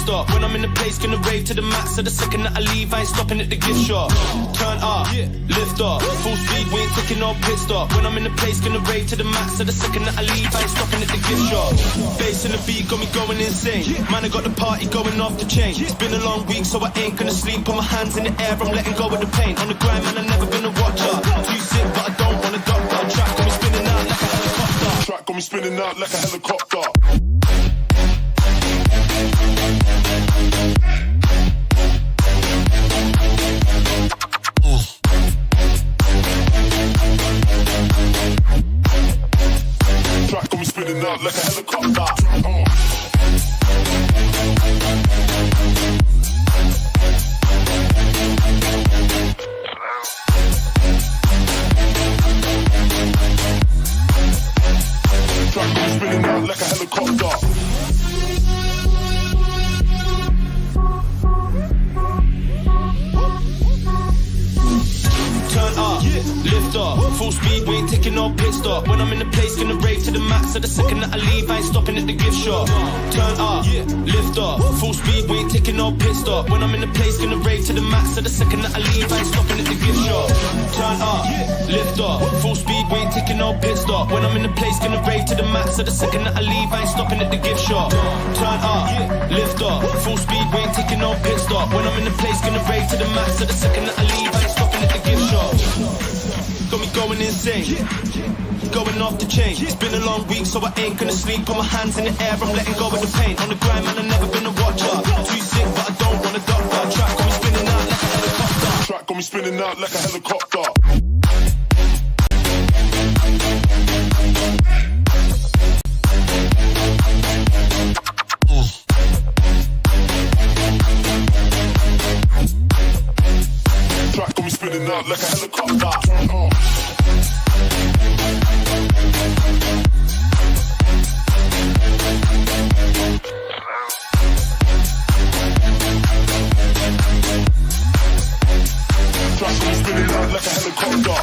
stop. When I'm in the place, gonna rave to the max. So the second that I leave, I ain't stopping at the gift shop. Turn up, lift up, full speed, we ain't taking no pit stop. When I'm in the place, gonna rave to the max. So the second that I leave, I ain't stopping at the gift shop. Bass in the beat got me going insane. Man, I got the party going off the chain. It's been a long week, so I ain't gonna sleep. Put my hands in the air, I'm letting go of the pain. On the grind, man, I've never been a watcher. Too sick, but I don't want a doctor. Track got me spinning out like a helicopter. Track got me spinning out like a helicopter. Track got me spinning out like a helicopter. Track got me spinning out like a helicopter. Turn up, lift up, full speed, we ain't taking no pit stop. When I'm in the place, gonna rave to the max. So the second that I leave, I ain't stopping at the gift shop. Turn up, lift up, full speed, we ain't taking no pit stop. When I'm in the place, gonna rave to the max. So the second that I leave, I ain't stopping at the gift shop. Turn up, lift up, full speed, we ain't taking no pit stop. When I'm in the place, gonna rave to the max. So the second that I leave, I ain't stopping at the gift shop. Turn up, lift up, full speed, we ain't taking no pit stop. When I'm in the place, gonna rave to the max. So the second that I leave, I ain't stopping at the gift shop. Got me going insane, going off the chain. It's been a long week, so I ain't gonna sleep. Put my hands in the air, I'm letting go of the pain. On the grind, man, I've never been a watcher. Too sick, but I don't want a doctor. Track got me spinning out like a helicopter. Track got me spinning out like a helicopter. Track got me spinning out like a helicopter. Track got me spinning out like a helicopter.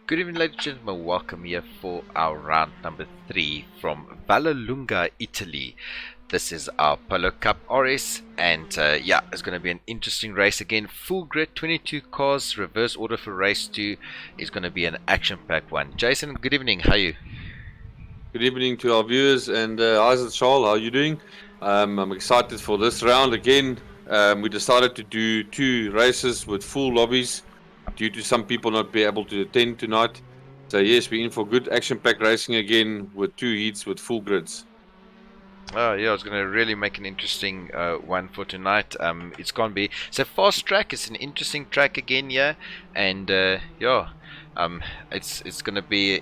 Good evening, ladies and gentlemen. Welcome here for our round number 3 from Vallelunga, Italy. This is our Polo Cup RS, and yeah, it's going to be an interesting race again. Full grid, 22 cars, reverse order for race 2 is going to be an action-packed one. Jason, good evening. How are you? Good evening to our viewers, and how's it, Charles? How are you doing? I'm excited for this round again. We decided to do 2 races with full lobbies due to some people not be able to attend tonight. So yes, we're in for good action-packed racing again with 2 heats with full grids. Oh yeah, it's going to really make an interesting one for tonight. It's going to be a fast track. It's an interesting track again, yeah, and yeah, it's going to be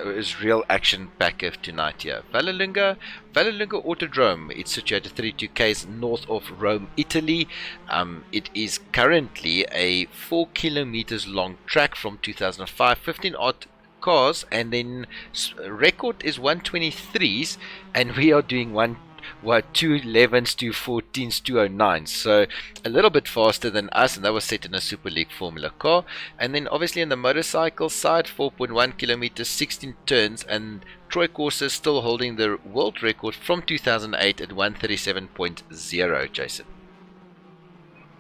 is real action back of tonight here. Vallelunga Autodrome. It's situated 32 km north of Rome, Italy. It is currently a 4 kilometers long track from 2005, 15 odd cars, and then record is 123s, and we are doing 211s, 214s, 209s, so a little bit faster than us, and that was set in a Super League Formula car. And then obviously on the motorcycle side, 4.1 kilometers, 16 turns, and Troy Corsa is still holding the world record from 2008 at 137.0. Jason.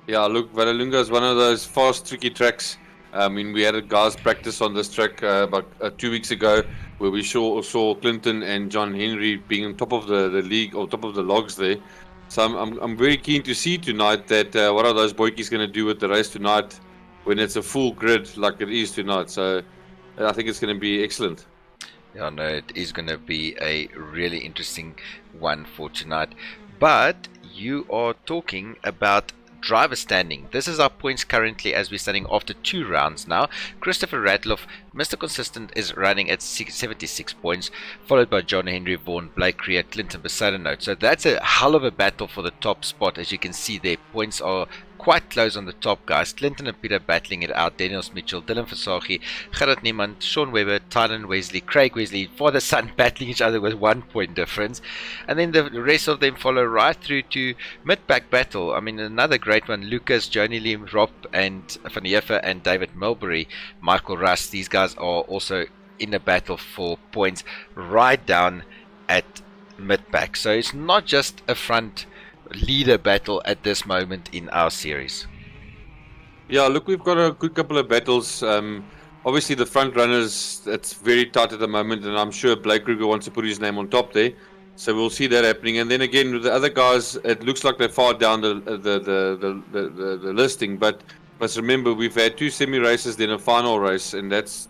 Yeah, look, Vallelunga is one of those fast, tricky tracks. I mean, we had guys practice on this track about 2 weeks ago, where we saw Clinton and John Henry being on top of the league, or top of the logs there. So I'm very keen to see tonight that what are those boykies going to do with the race tonight when it's a full grid like it is tonight. So I think it's going to be excellent. Yeah, no, it is going to be a really interesting one for tonight. But you are talking about driver standing. This is our points currently as we're standing after 2 rounds now. Christopher Ratloff, Mr. Consistent, is running at 76 points, followed by John Henry Vaughan, Blake Creer, Clinton Besodenote. So that's a hell of a battle for the top spot. As you can see, their points are quite close on the top, guys. Clinton and Peter battling it out. Daniels Mitchell, Dylan Versaghi, Gerard Niemand, Sean Webber, Tylen Wesley, Craig Wesley, father son battling each other with 1 point difference. And then the rest of them follow right through to mid-pack battle. I mean, another great one. Lucas, Joni Lim, Rob, and Van Heever, and David Mulberry, Michael Russ. These guys are also in a battle for points right down at mid-pack. So it's not just a front leader battle at this moment in our series. Yeah, look, we've got a good couple of battles. Obviously, the front runners, it's very tight at the moment, and I'm sure Blake Kruger wants to put his name on top there. So we'll see that happening. And then again, with the other guys, it looks like they're far down the listing. But let's remember, we've had 2 semi-races, then a final race, and that's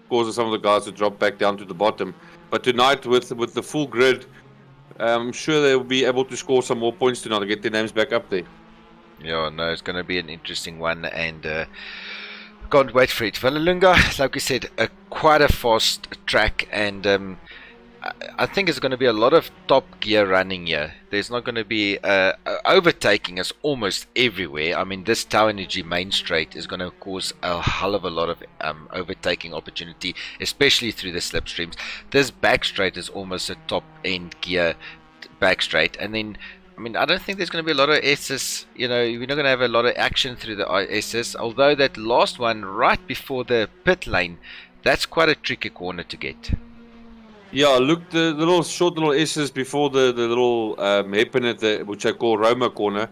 caused some of the guys to drop back down to the bottom. But tonight, with the full grid, I'm sure they'll be able to score some more points tonight to get their names back up there. Yeah, no, it's going to be an interesting one, and can't wait for it. Vallelunga, like we said, quite a fast track, and I think it's going to be a lot of top gear running here. There's not going to be overtaking us almost everywhere. I mean, this Tower Energy main straight is going to cause a hell of a lot of overtaking opportunity, especially through the slipstreams. This back straight is almost a top end gear back straight, and then I mean, I don't think there's going to be a lot of S's. You know, we're not going to have a lot of action through the S's. Although that last one right before the pit lane, that's quite a tricky corner to get. Yeah, look, the little short little S's before the little hairpin at the, which I call Roma corner.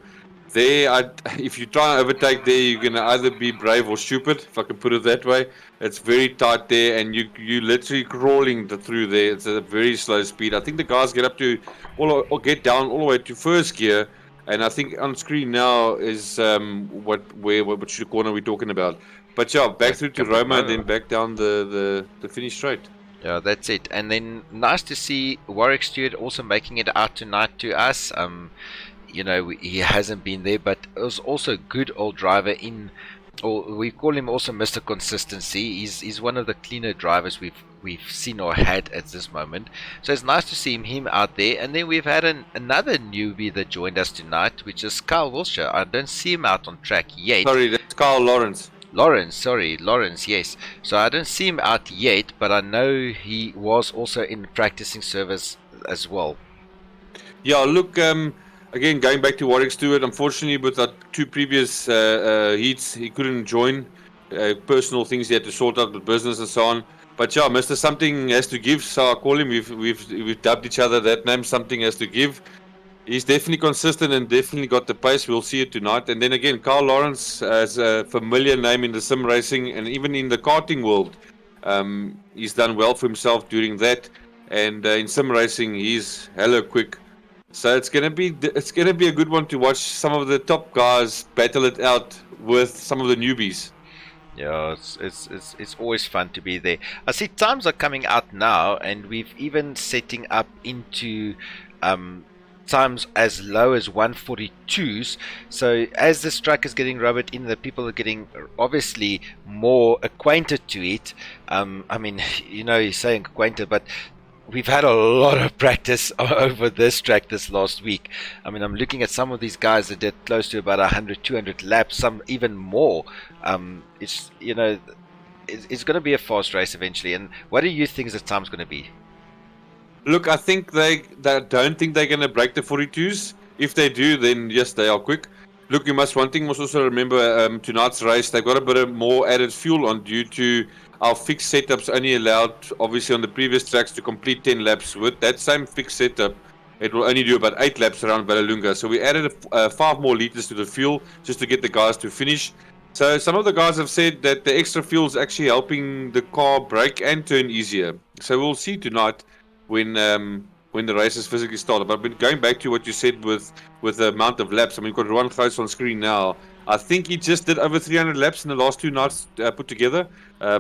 There, if you try and overtake there, you're gonna either be brave or stupid, if I can put it that way. It's very tight there, and you literally crawling through there. It's a very slow speed. I think the guys get up to or get down all the way to first gear, and I think on screen now is which corner we're talking about. But yeah, back through to Roma and then back down the finish straight. Yeah, that's it. And then nice to see Warwick Stewart also making it out tonight to us. You know, he hasn't been there, but it was also a good old driver in, or we call him also Mr. Consistency. He's one of the cleaner drivers we've seen or had at this moment. So it's nice to see him out there. And then we've had another newbie that joined us tonight, which is Kyle Wilshire. I don't see him out on track yet. Sorry, that's Kyle Lawrence. Lawrence, yes. So I don't see him out yet, but I know he was also in practicing service as well. Yeah, look, again, going back to Warwick Stewart, unfortunately with the 2 previous heats, he couldn't join. Personal things he had to sort out with business and so on. But yeah, Mr. Something has to give, so I call him. We've dubbed each other that name, Something Has to Give. He's definitely consistent and definitely got the pace. We'll see it tonight. And then again, Carl Lawrence has a familiar name in the sim racing and even in the karting world. He's done well for himself during that. And in sim racing, he's hella quick. So it's gonna be a good one to watch some of the top guys battle it out with some of the newbies. Yeah, it's always fun to be there. I see times are coming out now, and we've even setting up into times as low as 142s. So as this track is getting rubbed in, the people are getting obviously more acquainted to it. I mean, you know, you're saying acquainted, but we've had a lot of practice over this track this last week. I mean, I'm looking at some of these guys that did close to about 100, 200 laps, some even more. It's, you know, it's going to be a fast race eventually. And what do you think the time's going to be? Look, I think they don't think they're going to break the 42s. If they do, then yes, they are quick. Look, one thing must also remember tonight's race, they've got a bit of more added fuel on due to our fixed setups only allowed, obviously, on the previous tracks to complete 10 laps. With that same fixed setup, it will only do about 8 laps around Vallelunga. So we added 5 more liters to the fuel just to get the guys to finish. So some of the guys have said that the extra fuel is actually helping the car brake and turn easier. So we'll see tonight when the races physically start. But going back to what you said with the amount of laps, I mean, we've got Ron close on screen now. I think he just did over 300 laps in the last 2 nights put together.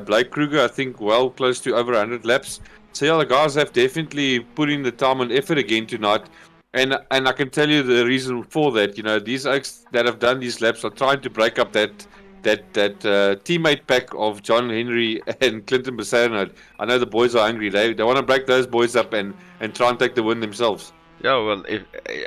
Blake Kruger, I think, well close to over 100 laps. So yeah, the guys have definitely put in the time and effort again tonight. And I can tell you the reason for that. You know, these oaks that have done these laps are trying to break up that teammate pack of John Henry and Clinton Bassano. I know the boys are hungry. They want to break those boys up and try and take the win themselves. Yeah, well,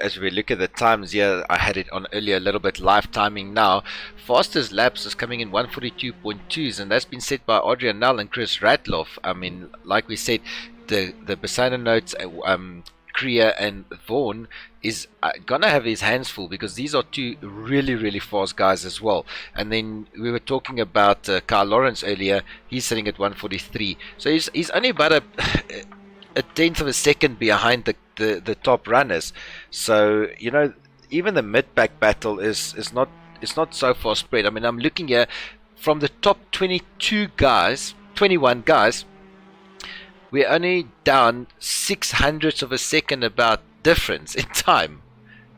as we look at the times here, I had it on earlier a little bit live timing now. Fastest laps is coming in 142.2s, and that's been set by Adrian Nell and Chris Ratloff. I mean, like we said, the Bassano notes, Kriya and Vaughan is gonna have his hands full because these are two really, really fast guys as well. And then we were talking about Carl Lawrence earlier. He's sitting at 143, so he's only about a tenth of a second behind the top runners. So you know, even the mid-pack battle is not so far spread. I mean, I'm looking here from the top 21 guys, we're only down 600ths of a second about difference in time.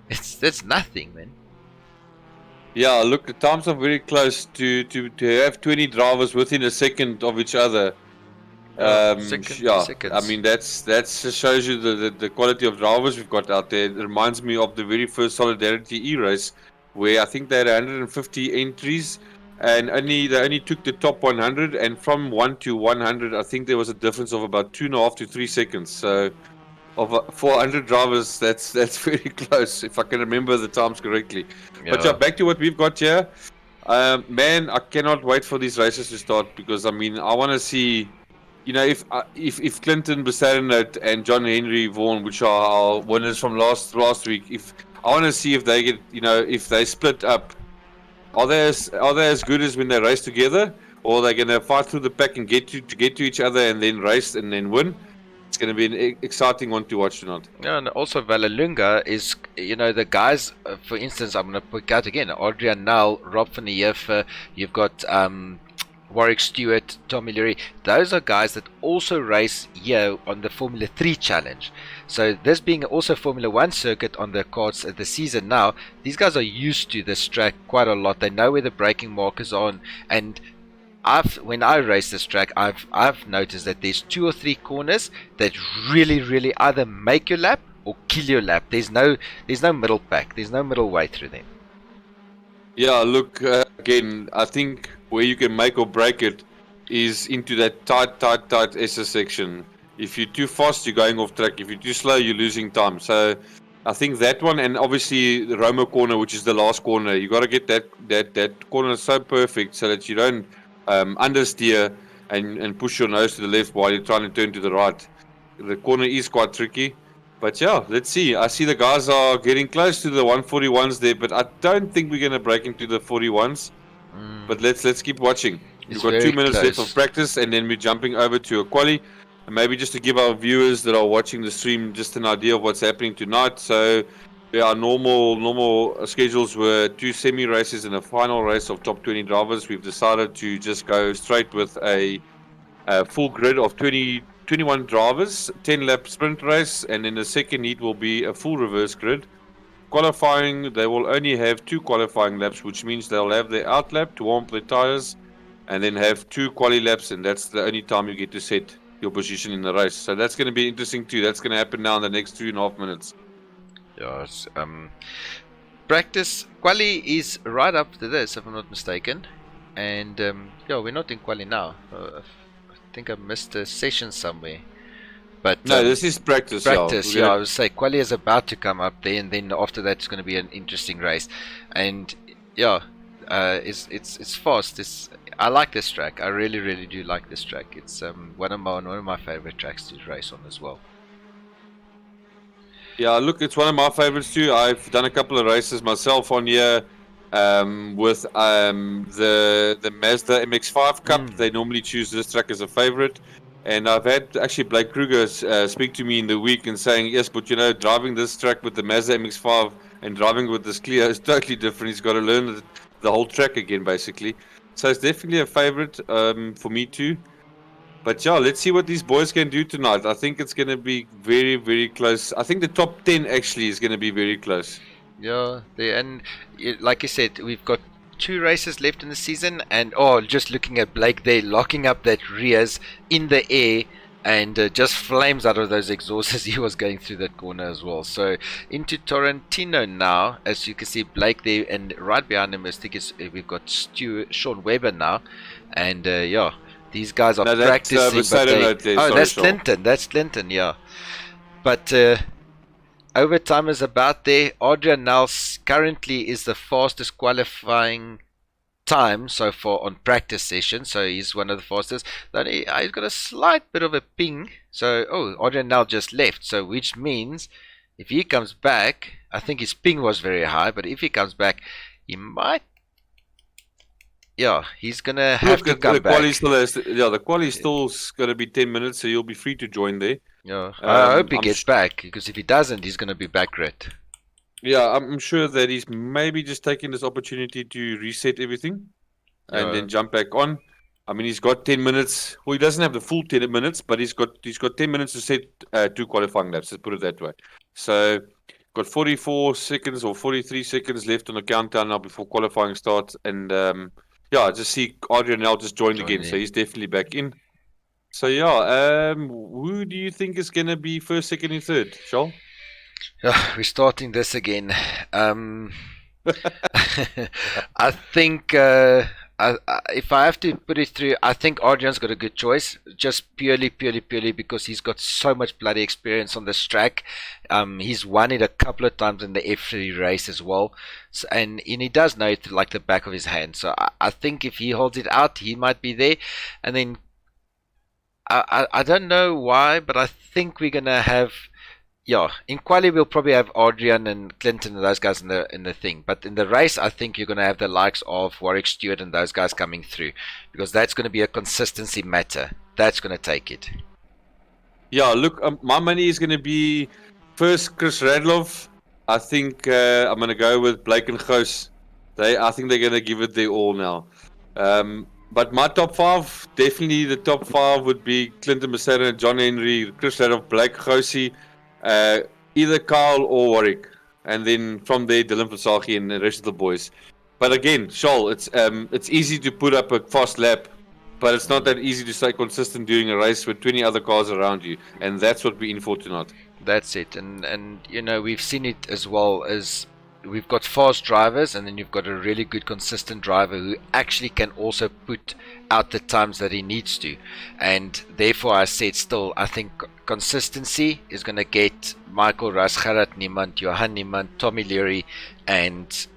That's nothing, man. Yeah, look, the times are very close to have 20 drivers within a second of each other. Seconds. I mean that's just shows you the quality of drivers we've got out there. It reminds me of the very first Solidarity E-race, where I think they had 150 entries, and they only took the top 100, and from 1 to 100, I think there was a difference of about 2.5 to 3 seconds. So, of 400 drivers, that's very close, if I can remember the times correctly. Yeah. But yeah, back to what we've got here. Man, I cannot wait for these races to start, because I mean, I want to see. You know, if Clinton Bassano and John Henry Vaughan, which are our winners from last week, if I want to see if they get, you know, if they split up, are they as good as when they race together, or are they going to fight through the pack and get to each other and then race and then win? It's going to be an exciting one to watch tonight. Yeah, and also Vallelunga is, you know, the guys. For instance, I'm going to pick out again Adrian Nell, Rob van der Heever. You've got Warwick Stewart, Tommy Leary. Those are guys that also race here on the Formula 3 Challenge. So this being also Formula 1 circuit on the cards at the season now, these guys are used to this track quite a lot. They know where the braking markers are on, and when I race this track, I've noticed that there's 2 or 3 corners that really either make your lap or kill your lap. There's no middle pack. There's no middle way through them. Yeah, look, again, I think where you can make or break it is into that tight SS section. If you're too fast, you're going off track. If you're too slow, you're losing time. So I think that one, and obviously the Roma corner, which is the last corner, you got to get that corner so perfect so that you don't understeer and push your nose to the left while you're trying to turn to the right. The corner is quite tricky. But yeah, let's see. I see the guys are getting close to the 141s there, but I don't think we're going to break into the 41s. But let's keep watching. We've got 2 minutes left of practice, and then we're jumping over to a quali. And maybe just to give our viewers that are watching the stream just an idea of what's happening tonight. So our normal schedules were 2 semi races and a final race of top 20 drivers. We've decided to just go straight with a full grid of 21 drivers, 10 lap sprint race, and then the second heat will be a full reverse grid. Qualifying, they will only have 2 qualifying laps, which means they'll have their out lap to warm up their tires, and then have 2 quali laps, and that's the only time you get to set your position in the race. So that's going to be interesting too. That's going to happen now in the next 2.5 minutes. Yes. Practice quali is right up to this, if I'm not mistaken, and yeah, we're not in quali now. I think I missed a session somewhere. But no, this is practice. Yeah, I would say quali is about to come up there, and then after that it's going to be an interesting race. And yeah, it's fast. I like this track. I really do like this track. It's one of my favorite tracks to race on as well. Yeah, look, it's one of my favorites too. I've done a couple of races myself on here with the Mazda MX-5 Cup. They normally choose this track as a favorite. And I've had actually Blake Kruger speak to me in the week and saying, yes, but you know, driving this track with the Mazda MX-5 and driving with this Clio is totally different. He's got to learn the whole track again, basically. So it's definitely a favorite for me too. But yeah, let's see what these boys can do tonight. I think it's going to be very close. I think the top 10 actually is going to be very close. Yeah, and like you said, we've got 2 races left in the season, and just looking at Blake there, locking up that rears in the air, and just flames out of those exhausts as he was going through that corner as well. So into Torrentino now, as you can see Blake there, and right behind him I think we've got Sean Weber now, and yeah, these guys are practicing. That's Clinton. That's Clinton. Yeah, but overtime is about there. Adrian Nels currently is the fastest qualifying time so far on practice session, so he's one of the fastest. Then he's got a slight bit of a ping, so Adrian now just left, so which means if he comes back, I think his ping was very high, but if he comes back he might, yeah, he's gonna have to come back. The quali still gonna be 10 minutes, so you'll be free to join there. Yeah, I hope he gets back, because if he doesn't he's gonna be back red. Yeah, I'm sure that he's maybe just taking this opportunity to reset everything and then jump back on. I mean, he's got 10 minutes. Well, he doesn't have the full 10 minutes, but he's got 10 minutes to set 2 qualifying laps, let's put it that way. So, got 44 seconds or 43 seconds left on the countdown now before qualifying starts. And yeah, I just see Adrian now just joined again, so he's definitely back in. So, yeah, who do you think is going to be first, second, and third, Charles? We're starting this again. I think if I have to put it through, I think Adrian's got a good choice, just purely because he's got so much bloody experience on this track. He's won it a couple of times in the F3 race as well, so, and he does know it like the back of his hand. So I think if he holds it out, he might be there. And then I don't know why, but I think we're gonna have. Yeah, in quali we'll probably have Adrian and Clinton and those guys in the thing. But in the race, I think you're going to have the likes of Warwick Stewart and those guys coming through, because that's going to be a consistency matter. That's going to take it. Yeah, look, my money is going to be first Chris Radloff. I think I'm going to go with Blake and Gous. I think they're going to give it their all now. But my top 5, definitely the top 5 would be Clinton Massera, John Henry, Chris Radloff, Blake Gousie. Either Kyle or Warwick, and then from there Dylan Versaghi and the rest of the boys. But again, Charles, it's easy to put up a fast lap, but it's not that easy to stay consistent during a race with 20 other cars around you, and that's what we're in for tonight. That's it, and you know, we've seen it as well as we've got fast drivers, and then you've got a really good consistent driver who actually can also put out the times that he needs to. And therefore I said still, I think consistency is going to get Michael Russ, Gerard Niemand, Johan Niemand, Tommy Leary and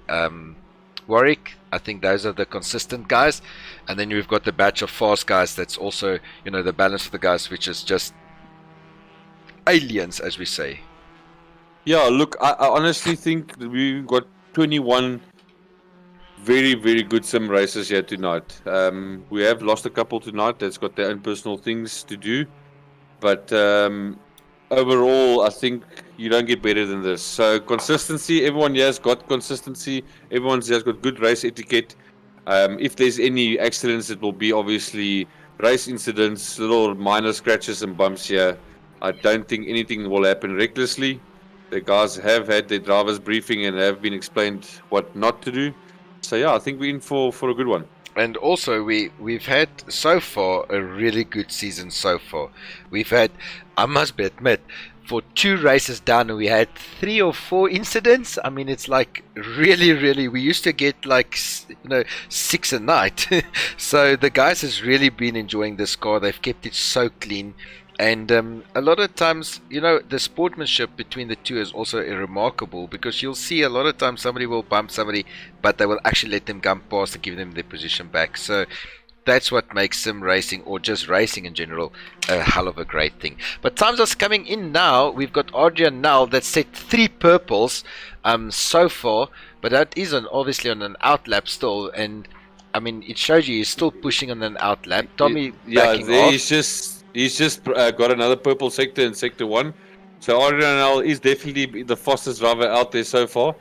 Warwick. I think those are the consistent guys, and then we've got the batch of fast guys that's also, you know, the balance of the guys, which is just aliens, as we say. Yeah, look, I honestly think we've got 21 very, very good sim races here tonight. We have lost a couple tonight that's got their own personal things to do. But overall, I think you don't get better than this. So consistency, everyone here has got consistency. Everyone here has got good race etiquette. If there's any accidents, it will be obviously race incidents, little minor scratches and bumps here. I don't think anything will happen recklessly. The guys have had their driver's briefing and have been explained what not to do. So yeah, I think we're in for a good one. And also we've had so far a really good season so far. We've had, I must admit, for 2 races down we had 3 or 4 incidents. I mean, it's like really, we used to get like 6 a night. So the guys has really been enjoying this car. They've kept it so clean. And a lot of times, you know, the sportsmanship between the two is also remarkable, because you'll see a lot of times somebody will bump somebody, but they will actually let them come past and give them their position back. So that's what makes sim racing, or just racing in general, a hell of a great thing. But times are coming in now. We've got Adrian now that set 3 purples so far, but that is obviously on an outlap still. And I mean, it shows you he's still pushing on an outlap. Tommy backing off. He's just got another purple sector in Sector 1. So Adrian is definitely the fastest driver out there so far.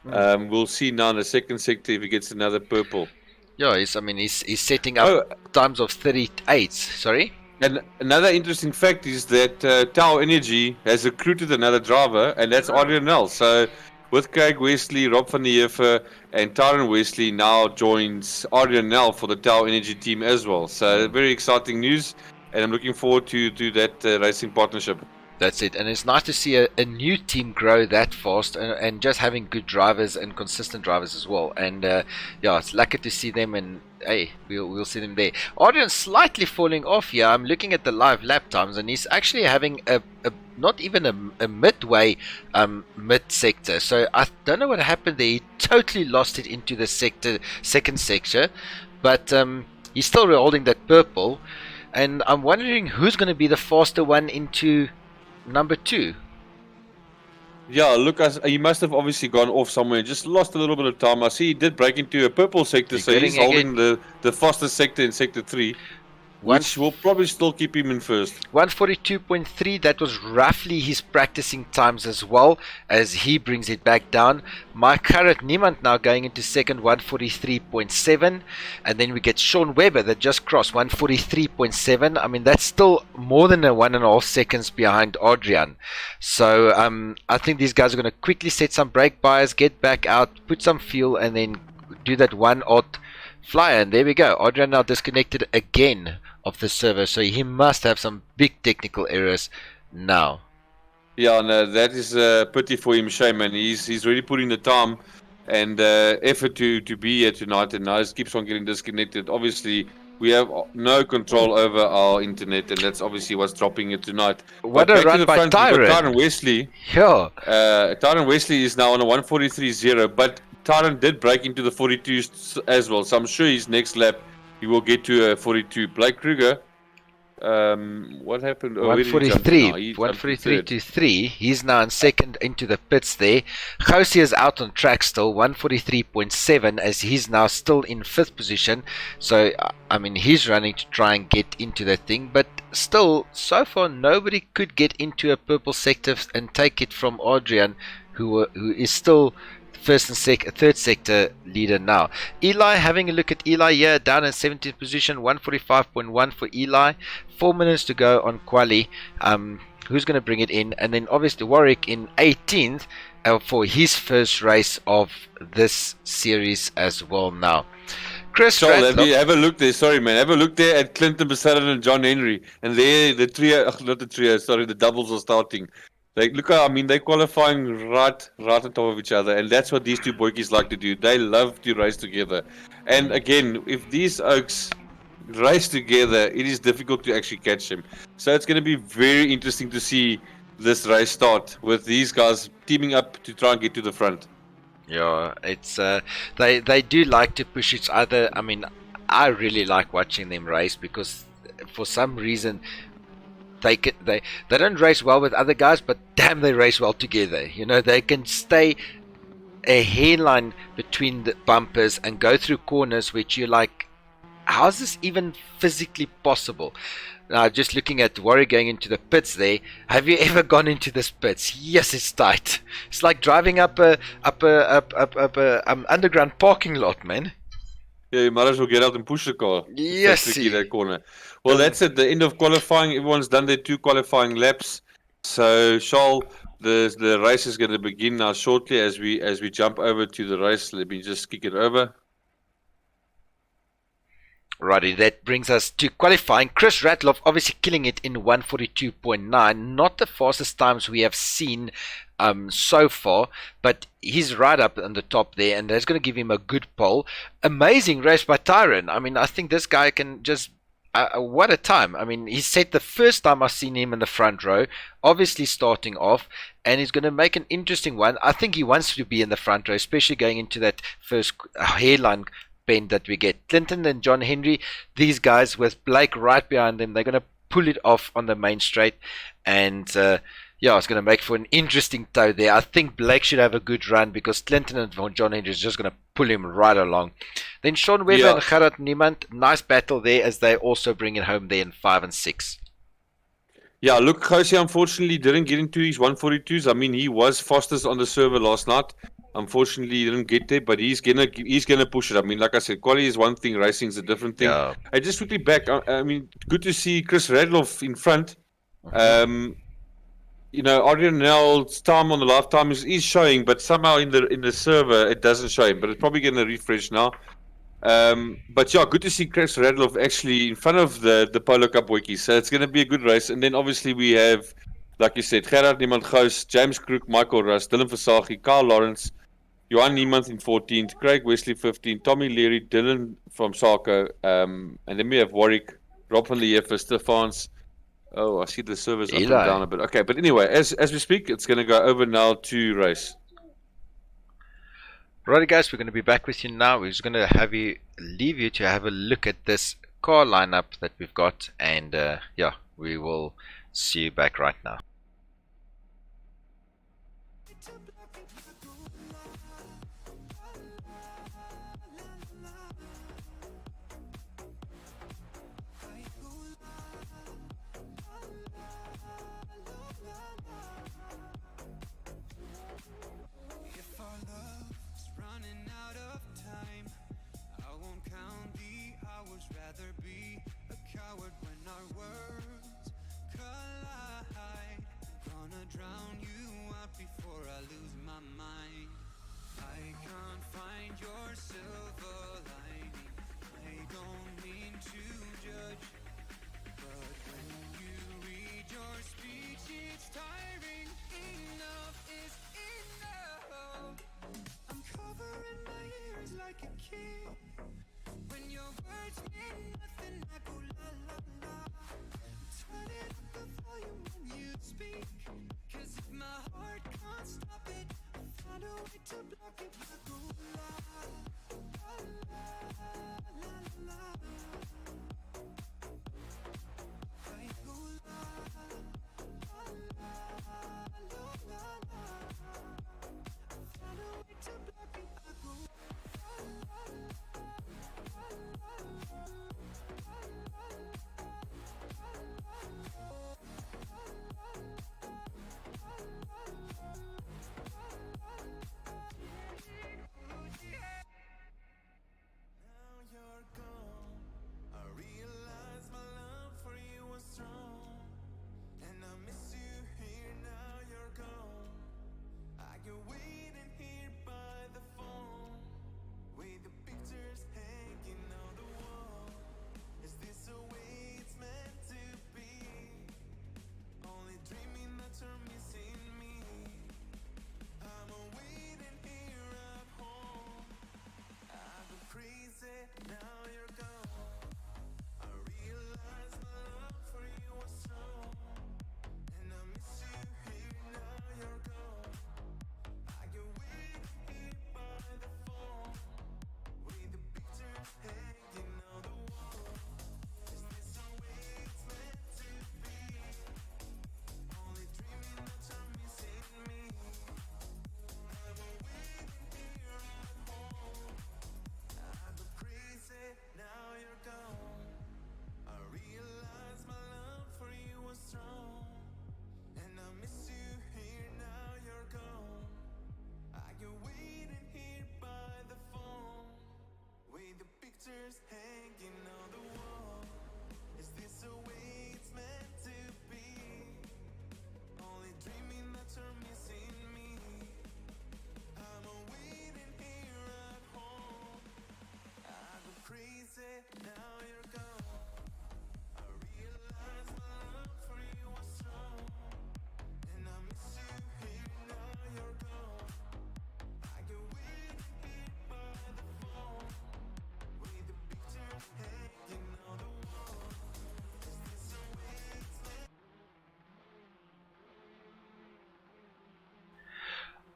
We'll see now in the second sector if he gets another purple. Yeah, he's setting up times of 38. Sorry? And another interesting fact is that Tau Energy has recruited another driver, and that's Adrian. So with Craig Wesley, Rob van der Heever, and Tyron Wesley now joins Adrian for the Tau Energy team as well. So very exciting news. and I'm looking forward to that racing partnership. That's it, and it's nice to see a new team grow that fast, and just having good drivers and consistent drivers as well. And yeah, it's lucky to see them, and hey, we'll see them there. Adrian's slightly falling off here. I'm looking at the live lap times, and he's actually having a not even a midway mid sector. So I don't know what happened there. He totally lost it into the second sector, but he's still holding that purple. And I'm wondering who's going to be the faster one into number 2. Yeah, look, he must have obviously gone off somewhere, just lost a little bit of time. I see he did break into a purple sector, so he's holding the fastest sector in sector 3. Which will probably still keep him in first. 142.3, that was roughly his practicing times as well, as he brings it back down. My current Niemand now going into second, 143.7. And then we get Sean Webber that just crossed 143.7. I mean, that's still more than 1.5 seconds behind Adrian. So I think these guys are going to quickly set some brake bias, get back out, put some fuel, and then do that one odd flyer. And there we go. Adrian now disconnected again of the server, so he must have some big technical errors now. Yeah, no, that is a pity for him, shame, man. He's really putting the time and effort to be here tonight, and now he keeps on getting disconnected. Obviously, we have no control over our internet, and that's obviously what's dropping it tonight. What a run by Tyron. Tyron Wesley. Yeah. Tyron Wesley is now on a 143.0, but Tyron did break into the 42s as well, so I'm sure his next lap he will get to a 42. Blake Kruger, what happened? 143, 143 to 3. He's now in second into the pits there. Josie is out on track still, 143.7, as he's now still in 5th position. So, I mean, he's running to try and get into that thing, but still, so far, nobody could get into a purple sector and take it from Adrian, who is still first and third sector leader now. Eli, having a look at Eli here, down in 17th position, 145.1 for Eli. 4 minutes to go on quali. Who's going to bring it in? And then obviously Warwick in 18th for his first race of this series as well now. Chris Radloff, have a look there. Sorry, man. Have a look there at Clinton Besarin and John Henry. And there, the trio, not the trio, sorry, the doubles are starting. Like, look, I mean, they're qualifying right on top of each other, and that's what these two boykies like to do. They love to race together. And again, if these oaks race together, it is difficult to actually catch them. So it's going to be very interesting to see this race start with these guys teaming up to try and get to the front. Yeah, it's they do like to push each other. I mean, I really like watching them race because for some reason they don't race well with other guys, but damn, they race well together. You know, they can stay a hairline between the bumpers and go through corners which you're like, how's this even physically possible? Now, just looking at Warwick going into the pits there, have you ever gone into this pits? Yes, it's tight. It's like driving up a underground parking lot, man. Yeah, you might as well get out and push the car. Yes, tricky, that corner. Well, that's at the end of qualifying. Everyone's done their 2 qualifying laps. So, Charles, the race is going to begin now shortly as we jump over to the race. Let me just kick it over. Righty, that brings us to qualifying. Chris Radloff obviously killing it in 142.9. Not the fastest times we have seen so far, but he's right up on the top there, and that's going to give him a good pole. Amazing race by Tyron. I mean, I think this guy can just... what a time. I mean, he said the first time I've seen him in the front row, obviously starting off, and he's going to make an interesting one. I think he wants to be in the front row, especially going into that first hairline bend that we get. Clinton and John Henry, these guys with Blake right behind them, they're going to pull it off on the main straight, and yeah, it's going to make for an interesting tow there. I think Blake should have a good run because Clinton and John Henry is just going to pull him right along. Then Sean Webber and Gerard Niemand, nice battle there as they also bring it home there in 5 and 6. Yeah, look, Josie unfortunately didn't get into his 142s. I mean, he was fastest on the server last night. Unfortunately, he didn't get there, but he's gonna push it. I mean, like I said, quality is one thing, racing is a different thing. Yeah. I just quickly back. I mean, good to see Chris Radloff in front. You know, Adrian Nell's time on the lifetime is showing, but somehow in the server it doesn't show him. But it's probably gonna refresh now. But yeah, good to see Chris Radloff actually in front of the Polo Cup wiki. So it's going to be a good race. And then obviously we have, like you said, Gerard Niemand-Gous, James Crook, Michael Russ, Dylan Versaghi, Carl Lawrence, Johan Niemand in 14th, Craig Wesley 15th, Tommy Leary, Dylan from Sarko, and then we have Warwick, Rob van Leer for Stefans. Oh, I see the servers up and down a bit. Okay, but anyway, as we speak, it's going to go over now to race. Righty guys, we're going to be back with you now. We're just going to leave you to have a look at this car lineup that we've got, and yeah, we will see you back right now.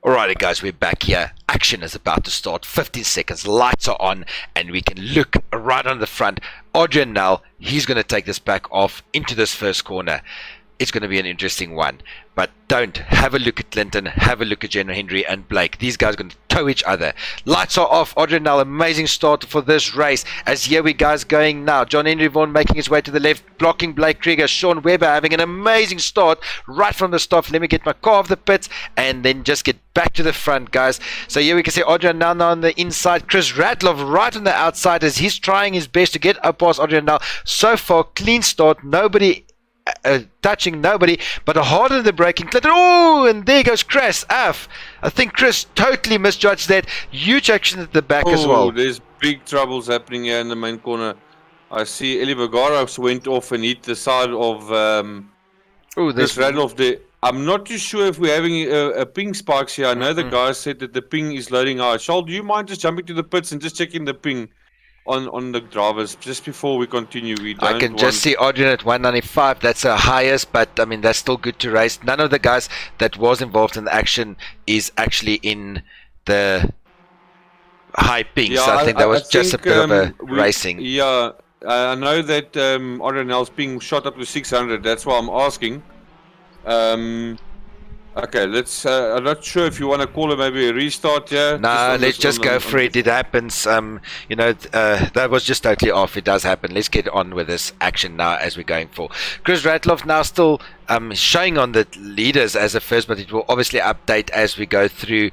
Alrighty guys, we're back here. Action is about to start. 15 seconds, lights are on, and we can look right on the front. Adrian now, he's going to take this back off into this first corner. It's going to be an interesting one. But don't. Have a look at Clinton, have a look at General Henry and Blake. These guys are going to tow each other. Lights are off. Adrian now, amazing start for this race. As here we guys going now. John Henry Vaughan making his way to the left, blocking Blake Krieger. Sean Weber having an amazing start right from the start. Let me get my car off the pits and then just get back to the front, guys. So here we can see Adrian now on the inside. Chris Radloff right on the outside as he's trying his best to get up past Adrian now. So far, clean start. Nobody touching nobody, but harder than the braking. Clinton, oh, and there goes Chris F. I think Chris totally misjudged that. Huge action at the back as well. There's big troubles happening here in the main corner. I see Eli Vergara went off and hit the side of Chris Radloff there. I'm not too sure if we're having a ping spikes here. I know the guys said that the ping is loading high. Charles, do you mind just jumping to the pits and just checking the ping on the drivers just before we continue? I can just see Adrian at 195. That's the highest, but I mean that's still good to race. None of the guys that was involved in the action is actually in the high pings. Yeah, So I think that was just a bit of a racing. Yeah, I know that Adrian's ping shot up to 600. That's why I'm asking. Okay, let's. I'm not sure if you want to call it maybe a restart. Yeah. No, let's just go for it. It happens. You know, that was just totally off. It does happen. Let's get on with this action now as we're going for. Chris Radloff now still showing on the leaders as a first, but it will obviously update as we go through.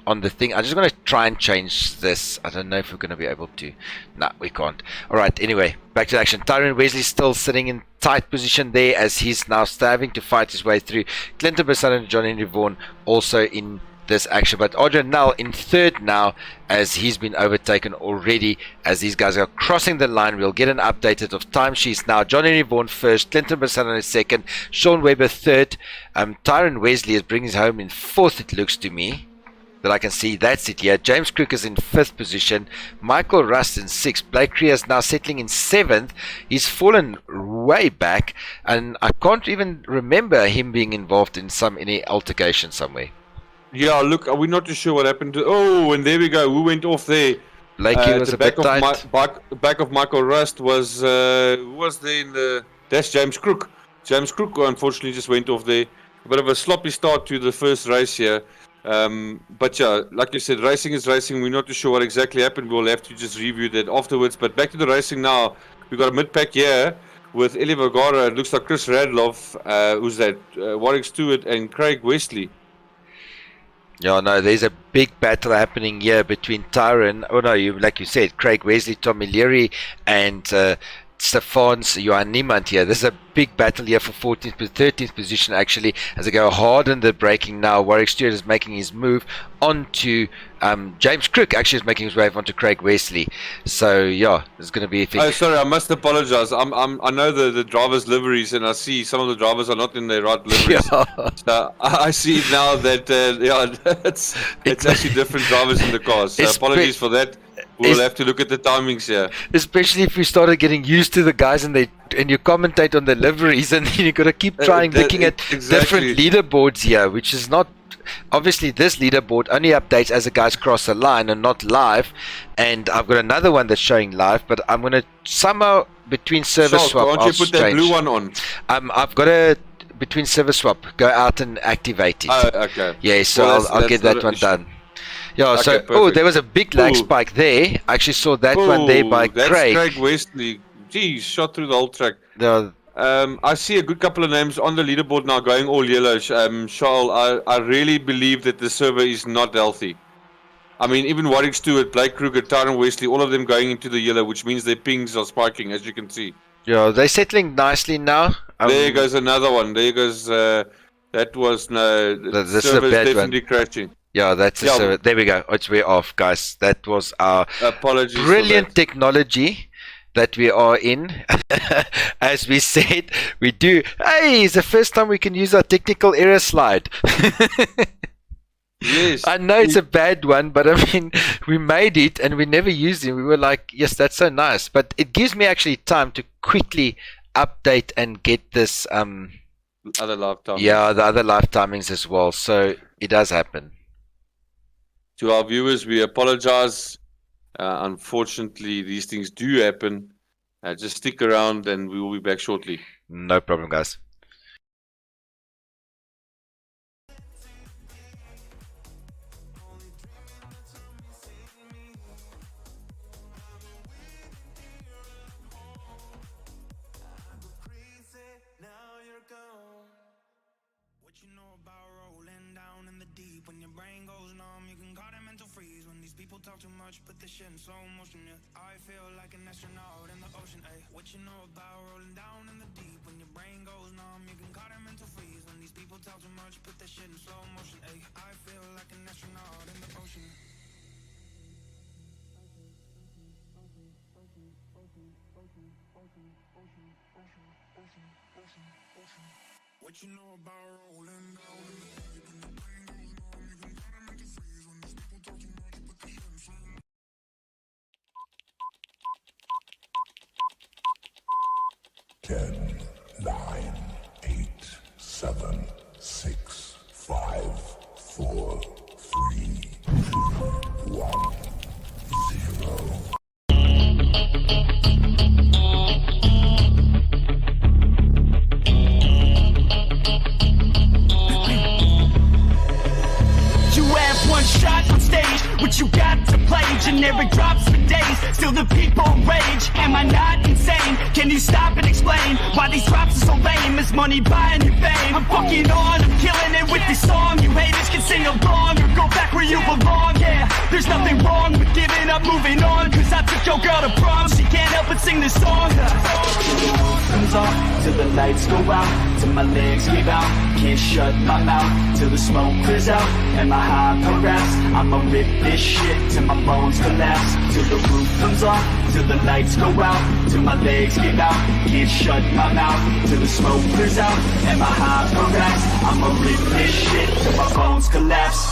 On the thing, I'm just going to try and change this. I don't know if we're going to be able to. No, we can't. All right. Anyway, back to action. Tyrone Wesley still sitting in tight position there as he's now starving to fight his way through. Clinton Bassett and John Henry Vaughan also in this action, but Adrian Null in third now as he's been overtaken already. As these guys are crossing the line, we'll get an updated of timesheets now. John Henry Vaughan first, Clinton Bassett in second, Sean Webber third. Tyrone Wesley is bringing his home in fourth, it looks to me. That I can see, that's it here. James Crook is in 5th position, Michael Rust in 6th, Blake Creer is now settling in 7th. He's fallen way back and I can't even remember him being involved in any altercation somewhere. Yeah, look, we're not too sure what happened to. Oh, and there we go. Who went off there? Blakey was the a bit tight. Back of Michael Rust was who was there in the? That's James Crook. James Crook unfortunately just went off there. A bit of a sloppy start to the first race here. But yeah, like you said, racing is racing. We're not too sure what exactly happened. We'll have to just review that afterwards. But back to the racing now. We've got a mid-pack here with Eli Vergara. It looks like Chris Radloff. Who's that? Warwick Stewart and Craig Wesley. Yeah, no, there's a big battle happening here between Tyrone. Oh no, like you said, Craig Wesley, Tommy Leary, and Stefan's Johan Niemand here. This is a big battle here for 14th, 13th position actually, as they go hard in the braking now. Warwick Stewart is making his move onto James Crook actually is making his way onto Craig Wesley. So yeah, it's going to be. Oh, sorry, I must apologize. I know the drivers' liveries, and I see some of the drivers are not in their right liveries. Yeah. So I see now that it's actually different drivers in the cars. So apologies for that. We'll have to look at the timings here. Especially if we started getting used to the guys and you commentate on the liveries, and then you got to keep trying looking at different leaderboards here, which is not. Obviously, this leaderboard only updates as the guys cross the line and not live. And I've got another one that's showing live, but I'm going to somehow between server swap. Why don't you put that blue one on? I've got a between server swap. Go out and activate it. Oh, okay. Yeah, so well, I'll get that one done. Yeah, okay, so perfect. There was a big lag spike there. I actually saw that one there by that's Craig. Craig Wesley. Geez, shot through the whole track. Yeah. I see a good couple of names on the leaderboard now going all yellow. Charles, I really believe that the server is not healthy. I mean, even Warwick Stewart, Blake Kruger, Tyrone Wesley, all of them going into the yellow, which means their pings are spiking, as you can see. Yeah, they're settling nicely now. There goes another one. There goes. That was no. This is a bad definitely one. Crashing. Yeah, that's a server. There we go. It's way off, guys. That was our apologies. Brilliant technology that we are in. As we said, we do. Hey, it's the first time we can use our technical error slide. Yes. I know it's a bad one, but I mean, we made it and we never used it. We were like, yes, that's so nice. But it gives me actually time to quickly update and get this. Other live timings. Yeah, the other live timings as well. So it does happen. To our viewers, we apologize. Unfortunately, these things do happen. Just stick around and we will be back shortly. No problem, guys. Talk too much, put this shit in slow motion, yeah. I feel like an astronaut in the ocean, ayy. What you know about rolling down in the deep? When your brain goes numb, you can call them mental freeze. When these people talk too much, put this shit in slow motion, ayy. I feel like an astronaut in the ocean. What you know about rolling down in the deep when the pain goes numb? You can cut them into freeze when these people talk too much. Put the shit in flame. 10, 9, 8, 7, 6, 5, 4, 3, 2, 1, 0. You have one shot on stage, what you got to play? Generic drops for days, still the people rage. Am I not insane? Can you stop and explain why these drops are so lame? Is money buying you fame? I'm fucking on, I'm killing it with this song. You haters can sing along or go back where you belong. Yeah, there's nothing wrong with giving up, moving on. Cause I took your girl to prom, she can't help but sing this song. Comes off till the lights go out, till my legs give out. Can't shut my mouth till the smoke clears out. And my high progress, I'ma rip this shit till my bones collapse. Till the roof comes off, till the lights go out, till my legs give out. Can't shut my mouth till the smoke clears out. And my high progress, I'ma rip this shit till my bones collapse.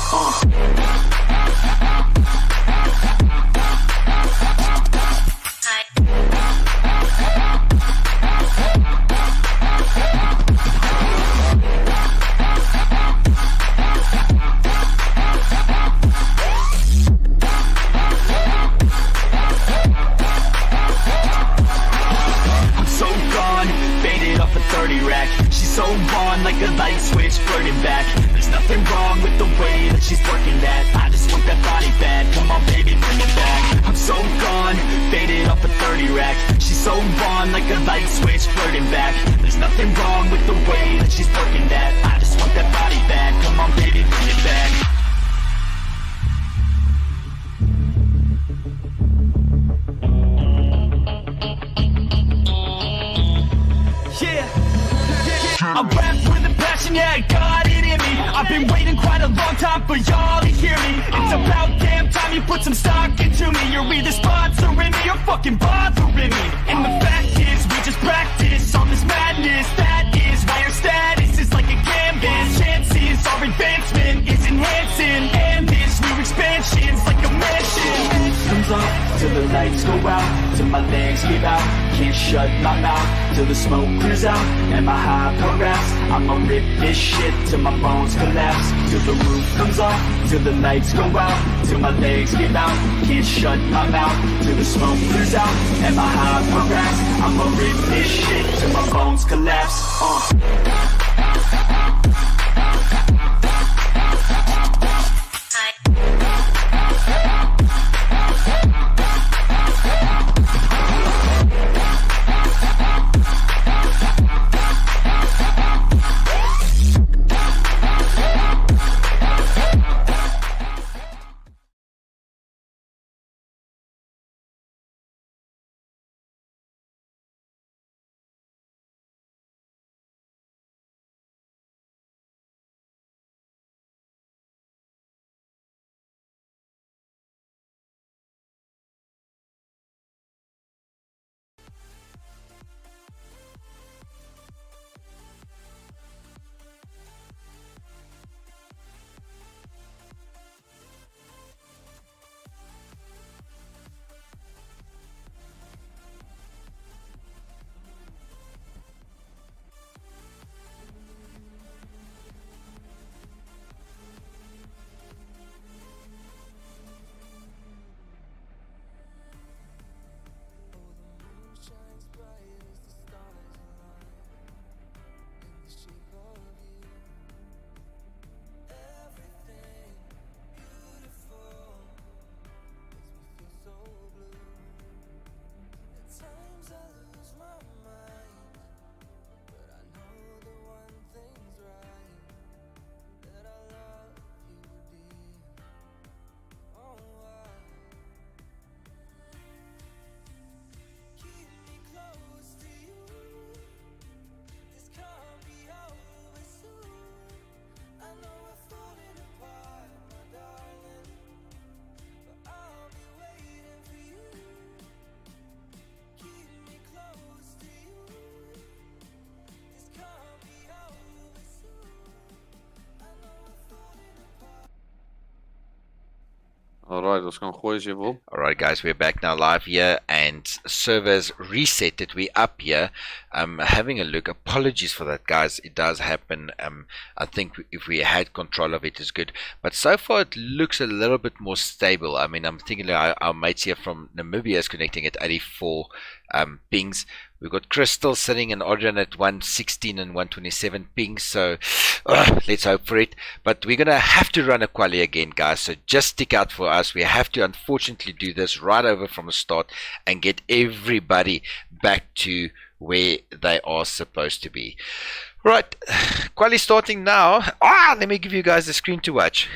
She's so on like a light switch flirting back. There's nothing wrong with the way that she's working that. I just want that body bad, come on baby bring it back. I'm so gone, faded off a 30 rack. She's so on like a light switch flirting back. There's nothing wrong with the way that she's working that. I just want that body bad, come on baby bring it back. I rap with a passion, yeah, I got it in me. I've been waiting quite a long time for y'all to hear me. It's about damn time you put some stock into me. You're either sponsoring me or fucking bothering me. And the fact is, we just practice all this madness. That is why our status is like a canvas. Chances our advancement is enhancing, and this new expansion's like a mansion. Comes off till the lights go out, till my legs give out. Can't shut my mouth till the smoke clears out. And my high progress, I'ma rip this shit till my bones collapse. Till the roof comes off, till the lights go out, till my legs give out. Can't shut my mouth till the smoke clears out. And my high progress, I'ma rip this shit till my bones collapse. Alright, ons gaan gooi as jy wil. Alright guys, we're back now live here and servers reset it. We're up here. Having a look. Apologies for that guys. It does happen. I think if we had control of it is good. But so far it looks a little bit more stable. I mean, I'm thinking our mates here from Namibia is connecting at 84 pings. We've got Crystal sitting and Adrian at 116 and 127 pings, so let's hope for it. But we're going to have to run a quali again, guys, so just stick out for us. We have to unfortunately do this right over from the start and get everybody back to where they are supposed to be. Right, quali starting now. Let me give you guys the screen to watch.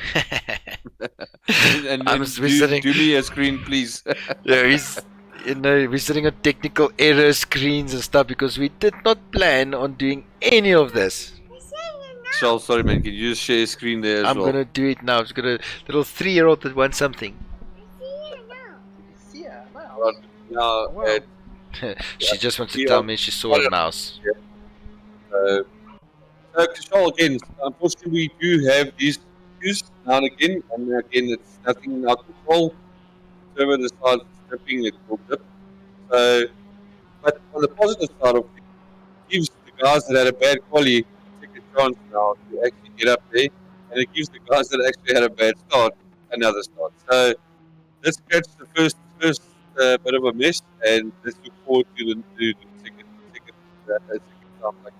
and do me a screen, please. Yeah, we're sitting on technical error screens and stuff because we did not plan on doing any of this. Charles, sorry man, can you just share a screen there as well? I'm gonna do it now. I've got a little 3-year-old that wants something. Now, She just wants to tell me she saw a mouse. So Charles, again, unfortunately we do have these issues now and again it's nothing in our control. Server decides stripping, it will dip. So, but on the positive side of things, it gives the guys that had a bad quali a second chance now to actually get up there, and it gives the guys that actually had a bad start another start. So, let's catch the first bit of a mess, and let's look forward to the second time. Like,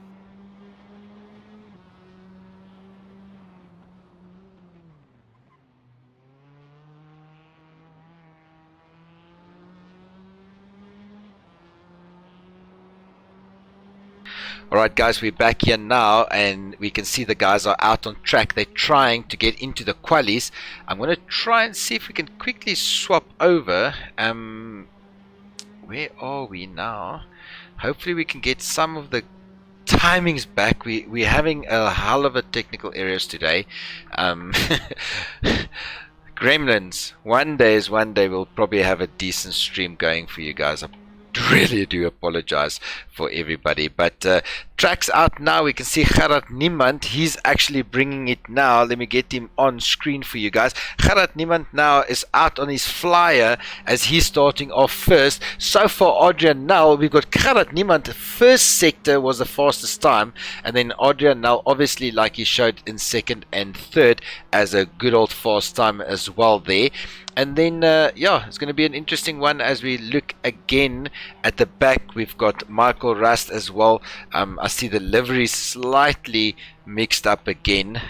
Alright guys, we're back here now and we can see the guys are out on track. They're trying to get into the qualis. I'm going to try and see if we can quickly swap over. Where are we now? Hopefully we can get some of the timings back. We're having a hell of a technical errors today. Gremlins, one day we'll probably have a decent stream going for you guys. I really do apologize for everybody, but tracks out now. We can see Gerard Niemand, he's actually bringing it now. Let me get him on screen for you guys. Gerard Niemand now is out on his flyer as he's starting off first. So far Adrian Null, we've got Gerard Niemand, first sector was the fastest time, and then Adrian Null obviously like he showed in second and third as a good old fast time as well there. And then, yeah, it's going to be an interesting one as we look again at the back. We've got Michael Rust as well. I see the livery slightly mixed up again.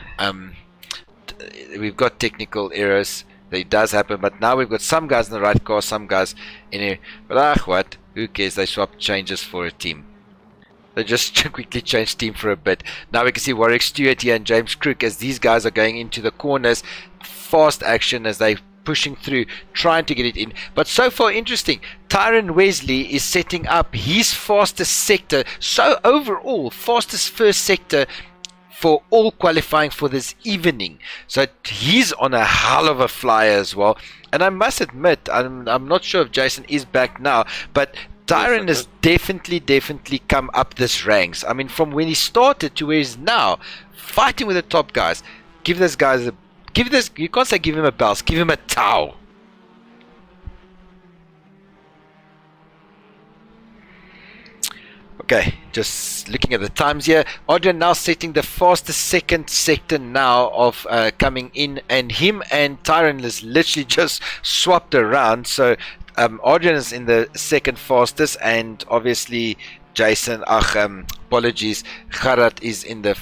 We've got technical errors. That does happen. But now we've got some guys in the right car, some guys in here. But what? Who cares? They swapped changes for a team. They just quickly changed team for a bit. Now we can see Warwick Stewart here and James Crook as these guys are going into the corners. Fast action as they pushing through, trying to get it in. But so far interesting, Tyron Wesley is setting up his fastest sector. So overall, fastest first sector for all qualifying for this evening. So he's on a hell of a flyer as well. And I must admit, I'm not sure if Jason is back now, but Tyron has definitely come up this ranks. I mean, from when he started to where he is now, fighting with the top guys. Give this guys a you can't say give him a bells, give him a towel. Okay, just looking at the times here. Adrian now setting the fastest second sector now of coming in, and him and Tyron is literally just swapped around. So Adrian is in the second fastest, and obviously Jason, apologies, Gerard is in the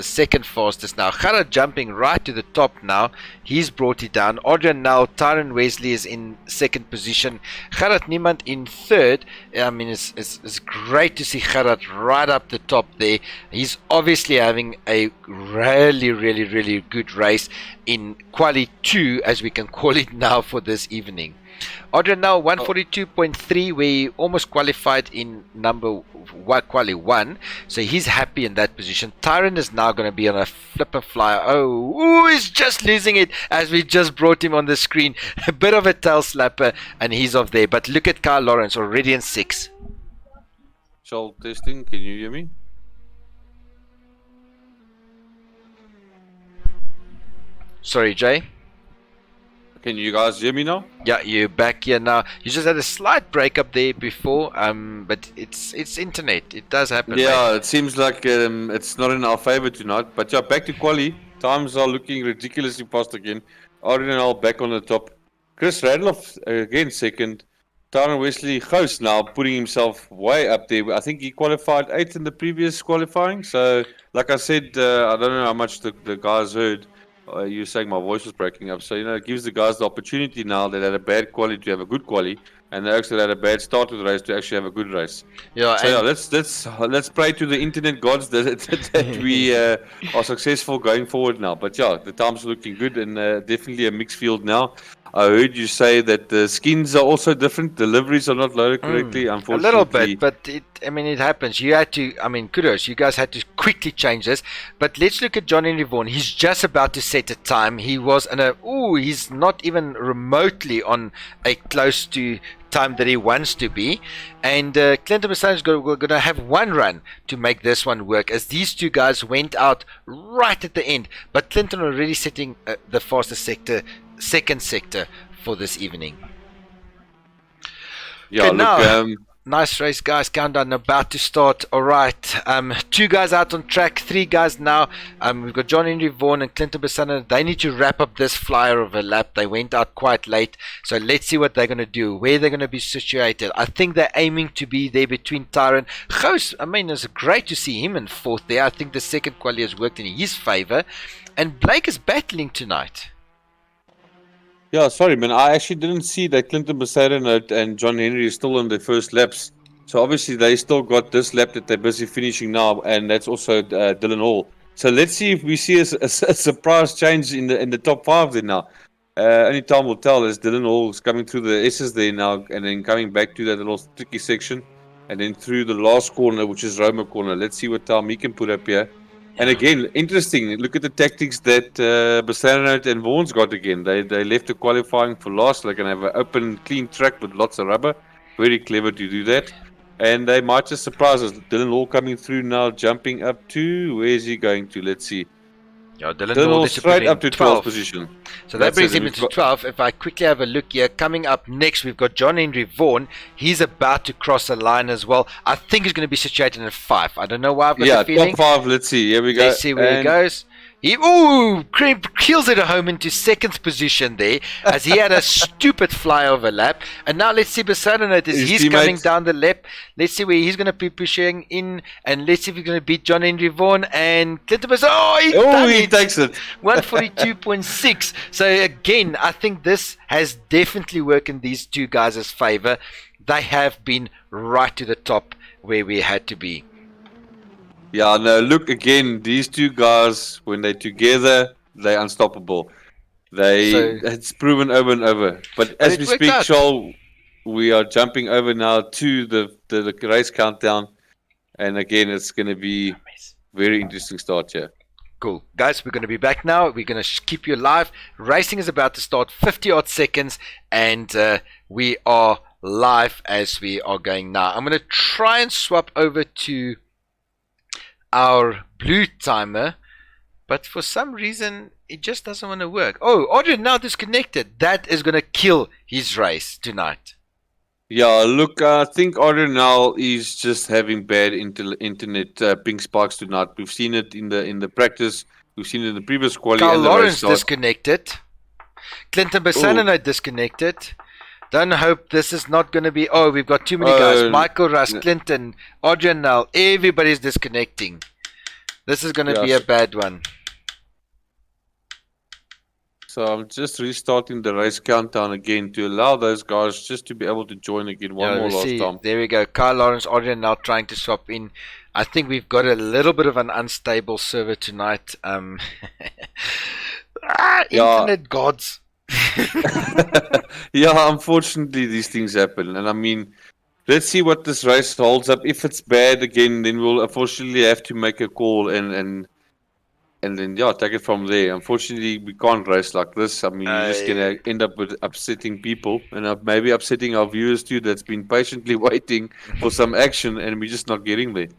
second fastest now. Gerard jumping right to the top now. He's brought it down. Adrian now, Tyron Wesley is in second position. Gerard Niemand in third. I mean, it's great to see Gerard right up the top there. He's obviously having a really good race in Quali 2, as we can call it now for this evening. Adrian now 142.3, where he almost qualified in quali 1, so he's happy in that position. Tyron is now going to be on a flipper flyer. Oh, he's just losing it as we just brought him on the screen. A bit of a tail slapper, and he's off there. But look at Kyle Lawrence already in 6. Charles, testing, can you hear me? Sorry, Jay. Can you guys hear me now? Yeah, you're back here now. You just had a slight breakup there before, but it's internet. It does happen. Yeah, mate. it seems like it's not in our favor tonight. But yeah, back to quali. Times are looking ridiculously fast again. Ardenal back on the top. Chris Radloff again second. Tyron Wesley Ghost now putting himself way up there. I think he qualified 8th in the previous qualifying. So, like I said, I don't know how much the guys heard. You were saying my voice was breaking up. So, it gives the guys the opportunity now that had a bad quali to have a good quali. And they actually had a bad start to the race to actually have a good race. Yeah, So yeah, let's pray to the internet gods that we are successful going forward now. But yeah, the times are looking good and definitely a mixed field now. I heard you say that the skins are also different. Deliveries are not loaded correctly. a Unfortunately, little bit, but it happens. You had to. Kudos. You guys had to quickly change this. But let's look at John Henry Vaughan. He's just about to set a time. He was he's not even remotely on a close to time that he wants to be, and Clinton Bassano is going to have one run to make this one work, as these two guys went out right at the end. But Clinton already setting the fastest second sector for this evening. yeah. Okay, Look, now, nice race, guys. Countdown about to start. All right, 2 guys out on track, 3 guys now. We've got John Henry Vaughan and Clinton Bassano. They need to wrap up this flyer of a lap. They went out quite late, so let's see what they're going to do, where they're going to be situated. I think they're aiming to be there between Tyron. Ghost, it's great to see him in 4th there. I think the second quali has worked in his favor, and Blake is battling tonight. yeah, sorry, man. I actually didn't see that Clinton Bassano and John Henry is still on their first laps. So obviously they still got this lap that they're busy finishing now, and that's also Dylan Hall. So let's see if we see a surprise change in the top 5 there now. Only time will tell, as Dylan Hall is coming through the S's there now, and then coming back to that little tricky section, and then through the last corner, which is Roma corner. Let's see what time he can put up here. And again, interesting. Look at the tactics that Bassano and Vaughan's got again. They left the qualifying for last. They can have an open, clean track with lots of rubber. Very clever to do that. And they might just surprise us. Dylan Hall coming through now, jumping up to, where is he going to? Let's see. Yeah, Dylan Hall Hall straight up to 12th position. So that brings him into 12. If I quickly have a look here, coming up next, we've got John Henry Vaughan. He's about to cross the line as well. I think he's going to be situated at 5. I don't know why I've got the feeling. Top 5. Let's see. Here we go. Let's see where he goes. He kills it at home into 2nd position there, as he had a stupid flyover lap. And now let's see Bassano. He's coming down the lap. Let's see where he's going to be pushing in, and let's see if he's going to beat John Henry Vaughan and Clinton Bassano. He takes it. 142.6. So again, I think this has definitely worked in these two guys' favor. They have been right to the top where we had to be. Yeah, no, look again, these two guys, when they're together, they're unstoppable. It's proven over and over. But as we speak, Charles, we are jumping over now to the race countdown. And again, it's going to be very interesting start here. Cool. Guys, we're going to be back now. We're going to keep you live. Racing is about to start, 50 odd seconds, and we are live as we are going now. I'm going to try and swap over to our blue timer, but for some reason it just doesn't want to work. Oh, Adrian now disconnected. That is going to kill his race tonight. Yeah, look, I think Adrian now is just having bad internet ping spikes tonight. We've seen it in the practice. We've seen it in the previous quality. Carl Lawrence disconnected. Clinton Bassano disconnected. Don't hope this is not going to be... Oh, we've got too many guys. Michael Russ, Clinton, Adrian Nell. Everybody's disconnecting. This is going to be a bad one. So I'm just restarting the race countdown again to allow those guys just to be able to join again one more last time. There we go. Kyle Lawrence, Adrian now trying to swap in. I think we've got a little bit of an unstable server tonight. Internet gods. Yeah, unfortunately these things happen. And I mean, let's see what this race holds up. If it's bad again, then we'll unfortunately have to make a call and then take it from there. Unfortunately, we can't race like this. I mean, you're just gonna end up with upsetting people and maybe upsetting our viewers too, that's been patiently waiting for some action, and we're just not getting there.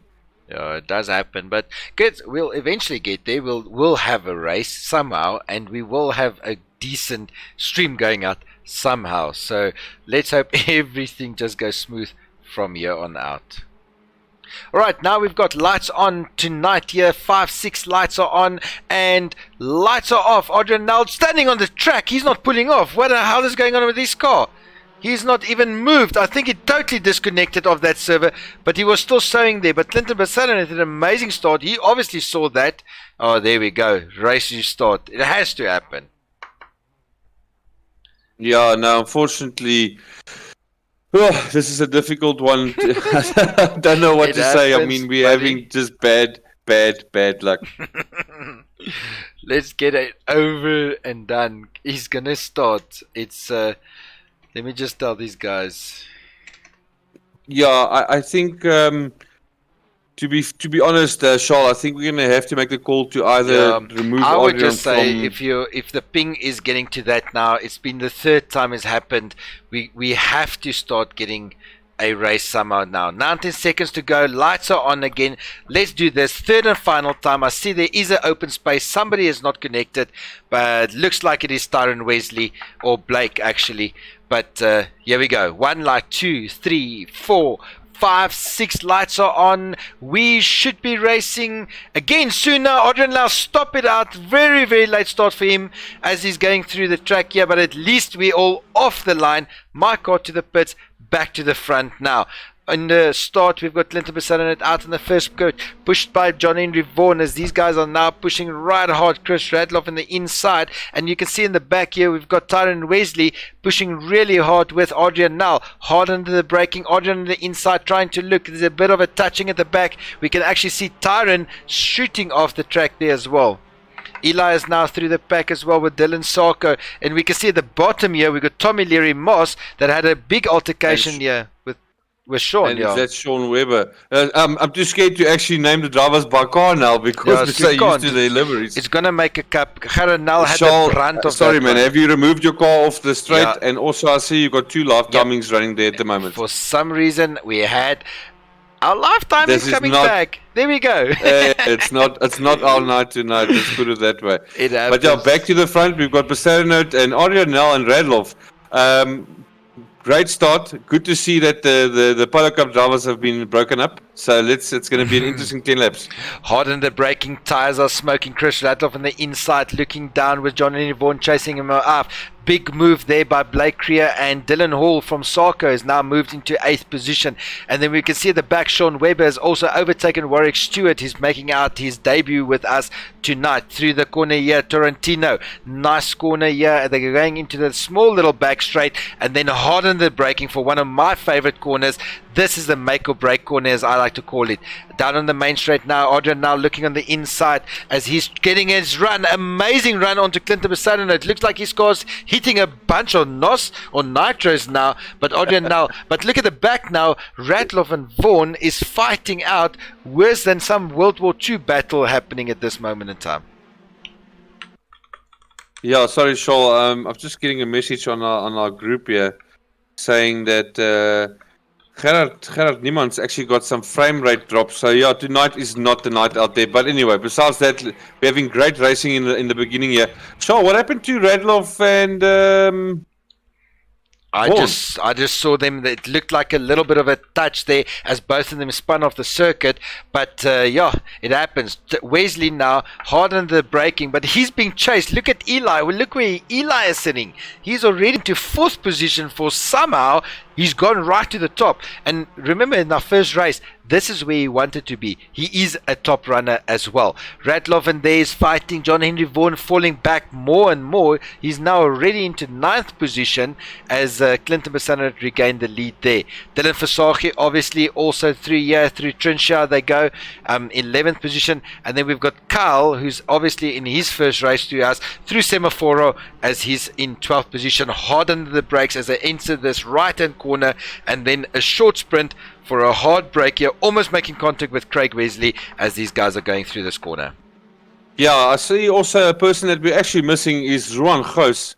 Yeah, it does happen, but good. We'll eventually get there. We'll have a race somehow, and we will have a decent stream going out somehow. So let's hope everything just goes smooth from here on out. Alright, now we've got lights on tonight here. 5, 6 lights are on and lights are off. Adrian now standing on the track. He's not pulling off. What the hell is going on with this car? He's not even moved. I think he totally disconnected of that server, but he was still showing there. But Clinton Basalan had an amazing start. He obviously saw that. Oh, there we go. Race you start. It has to happen. Yeah, no, unfortunately, this is a difficult one. I don't know what to say. I mean, we're having just bad luck. Let's get it over and done. He's gonna start. It's let me just tell these guys. Yeah, I think to be honest, Charles, I think we're gonna have to make the call to either remove. I would Adrian just say from... if the ping is getting to that now, it's been the third time it's happened. We have to start getting a race somehow now. 19 seconds to go. Lights are on again. Let's do this. Third and final time. I see there is an open space. Somebody is not connected, but looks like it is Tyron Wesley or Blake actually. But here we go. 1 light, 2, 3, 4, 5, 6 lights are on. We should be racing again soon now. Adrian Lau, stop it out. Very, very late start for him as he's going through the track here. But at least we're all off the line. My car to the pits. Back to the front now. In the start, we've got Clinton Basalan out in the first coat, pushed by John Henry Vaughan as these guys are now pushing right hard. Chris Radloff in the inside, and you can see in the back here we've got Tyron Wesley pushing really hard with Adrian Null. Hard under the braking, Adrian on the inside trying to look. There's a bit of a touching at the back. We can actually see Tyron shooting off the track there as well. Eli is now through the pack as well with Dylan Sarko. And we can see at the bottom here, we've got Tommy Leary Moss that had a big altercation here with Sean. And that's Sean Weber. I'm too scared to actually name the drivers by car now because we're so used to their liveries. It's going to make a cup. Gerard Nel had the brunt of sorry, that man. one. Have you removed your car off the straight? Yeah. And also, I see you've got 2 timings running there at the moment. For some reason, we had... Our lifetime is coming back. There we go. It's not our night tonight. Let's put it that way. But yeah, back to the front. We've got Basaranot and Adrianel and Radloff. Great start. Good to see that the Polo Cup drivers have been broken up. So it's going to be an interesting 10 laps. Hard in the braking, tires are smoking. Chris Radloff on the inside, looking down with John Henry Vaughan chasing him off. Big move there by Blake Creer, and Dylan Hall from Sarko is now moved into 8th position. And then we can see at the back Sean Weber has also overtaken Warwick Stewart. He's making out his debut with us tonight through the corner here. Torrentino, nice corner here. They're going into the small little back straight and then hard in the braking for one of my favorite corners. This is the make or break corner, as I like to call it. Down on the main straight now. Adrian now looking on the inside as he's getting his run. Amazing run onto Clinton Basalan. It looks like his car's hitting a bunch of NOS or nitros now. But Adrian now, but look at the back now. Radloff and Vaughan is fighting out worse than some World War II battle happening at this moment in time. Yeah, sorry, Shaw. I'm just getting a message on our group here saying that Gerard Niemans actually got some frame rate drops. So yeah, tonight is not the night out there. But anyway, besides that, we're having great racing in the beginning here. Shaw, what happened to Radloff and I just saw them. It looked like a little bit of a touch there as both of them spun off the circuit. But yeah, it happens. Wesley now hard under the braking, but he's being chased. Look at Eli. Well, look where Eli is sitting. He's already to 4th position for somehow. He's gone right to the top. And remember in our first race, this is where he wanted to be. He is a top runner as well. Radloff and there is fighting. John Henry Vaughan falling back more and more. He's now already into 9th position as Clinton Basalan regained the lead there. Dylan Versace obviously also through Trinshaw they go 11th position. And then we've got Kyle, who's obviously in his first race to us through Semaforo as he's in 12th position. Hard under the brakes as they enter this right hand corner, and then a short sprint for a hard break here, almost making contact with Craig Wesley as these guys are going through this corner. Yeah, I see also a person that we're actually missing is Ruan Gous.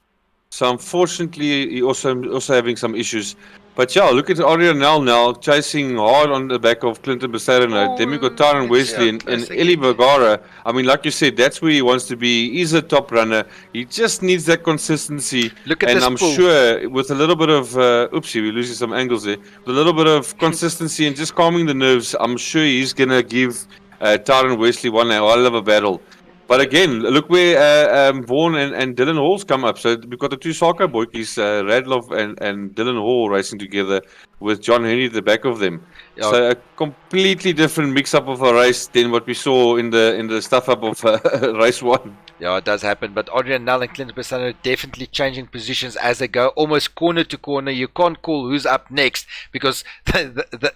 So unfortunately, he also having some issues. But yeah, look at Arianel now chasing hard on the back of Clinton Becerra. Then we got Tyron Wesley and Eli Vergara. I mean, like you said, that's where he wants to be. He's a top runner. He just needs that consistency. Look at and this I'm pull. sure with a little bit of, oopsie, we're losing some angles there. With a little bit of consistency and just calming the nerves, I'm sure he's going to give Tyron Wesley one hell of a battle. But again, look where Vaughan and Dylan Hall's come up. So we've got the two soccer boykies, Radloff and Dylan Hall racing together with John Henry at the back of them. Yeah. So a completely different mix-up of a race than what we saw in the stuff-up of race 1. Yeah, it does happen. But Adrian Nell and Clinton Becerra are definitely changing positions as they go, almost corner to corner. You can't call who's up next because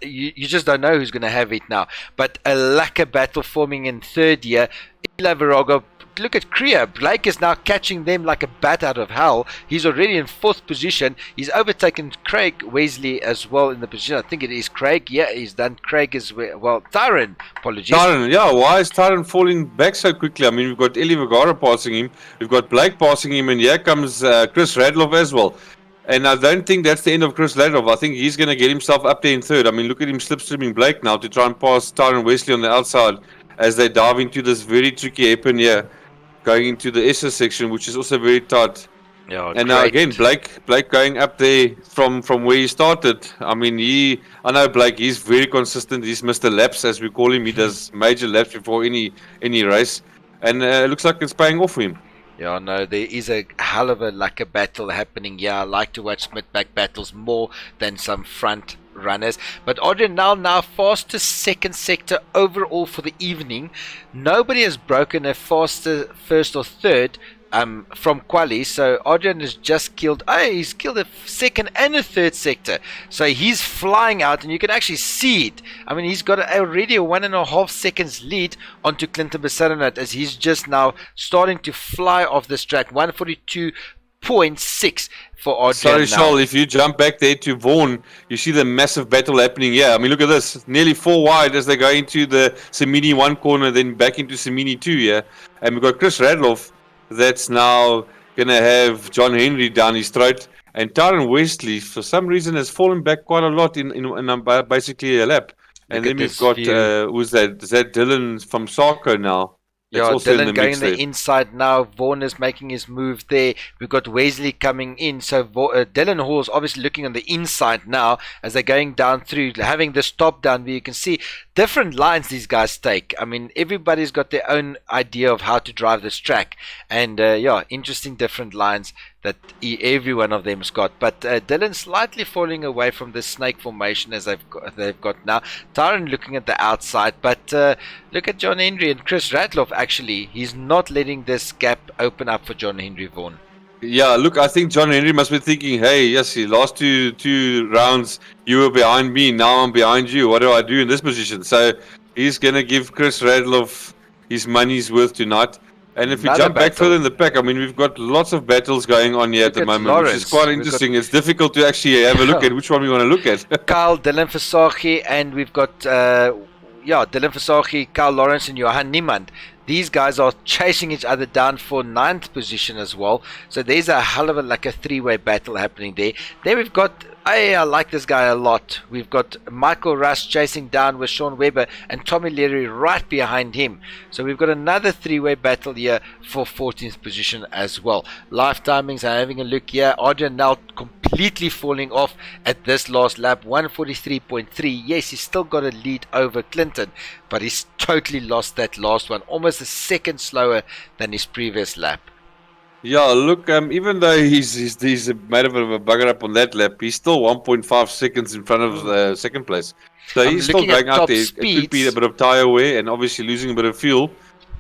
you just don't know who's going to have it now. But a lacquer battle forming in third year. Eli Virago, look at Kriya. Blake is now catching them like a bat out of hell. He's already in fourth position. He's overtaken Craig Wesley as well in the position. I think it is Craig. Yeah, he's done Craig as well. Well, Tyron, apologies. Tyron, yeah, why is Tyron falling back so quickly? I mean, we've got Eli Vergara passing him. We've got Blake passing him. And here comes Chris Radloff as well. And I don't think that's the end of Chris Radloff. I think he's going to get himself up there in third. I mean, look at him slipstreaming Blake now to try and pass Tyron Wesley on the outside as they dive into this very tricky hairpin here, going into the SS section, which is also very tight. Yeah, and now again, Blake going up there from where he started. I mean, I know Blake, he's very consistent. He's Mr. Laps, as we call him. He does major laps before any race. And it looks like it's paying off for him. Yeah, no, there is a hell of a lacquer battle happening here. I like to watch Smith-back battles more than some front runners. But Adrian now fastest second sector overall for the evening. Nobody has broken a faster first or third from quali. So Adrian has just killed, he's killed a second and a third sector. So he's flying out and you can actually see it. I mean, he's got already a 1.5 seconds lead onto Clinton Becerra as he's just now starting to fly off this track. 142.6 for Adrian. Sorry, Charles, if you jump back there to Vaughan, you see the massive battle happening here. I mean, look at this. Nearly 4 wide as they go into the Semini 1 corner, then back into Semini 2 here. And we've got Chris Radloff that's now going to have John Henry down his throat. And Tyron Wesley, for some reason, has fallen back quite a lot in basically a lap. And then we've got, who's that? Is that Dylan from Sarko now? Yeah, Dylan going the inside now. Vaughan is making his move there. We've got Wesley coming in. So Dylan Hall is obviously looking on the inside now as they're going down through, having this top down where you can see different lines these guys take. I mean, everybody's got their own idea of how to drive this track. And yeah, interesting different lines that every one of them's got. But Dylan slightly falling away from the snake formation as they've got now. Tyron looking at the outside. But look at John Henry and Chris Radloff. Actually, he's not letting this gap open up for John Henry Vaughan. Yeah, look, I think John Henry must be thinking, hey, yes, the last two rounds you were behind me, now I'm behind you. What do I do in this position? So he's going to give Chris Radloff his money's worth tonight. And if we jump back further in the pack, I mean, we've got lots of battles going on here at the moment, which is quite interesting. It's difficult to actually have a look at which one we want to look at. Kyle, Dylan Versace, and we've got, Dylan Versace, Kyle Lawrence, and Johan Niemand. These guys are chasing each other down for 9th position as well. So there's a hell of a three-way battle happening there. Then we've got, I like this guy a lot. We've got Michael Russ chasing down with Sean Webber and Tommy Leary right behind him. So we've got another three-way battle here for 14th position as well. Live timings are having a look here. Adrian now completely falling off at this last lap. 143.3. Yes, he's still got a lead over Clinton, but he's totally lost that last one. Almost a second slower than his previous lap. Yeah, look, even though he's made a bit of a bugger up on that lap, he's still 1.5 seconds in front of the second place. So he's still going out there. It could be a bit of tyre wear and obviously losing a bit of fuel.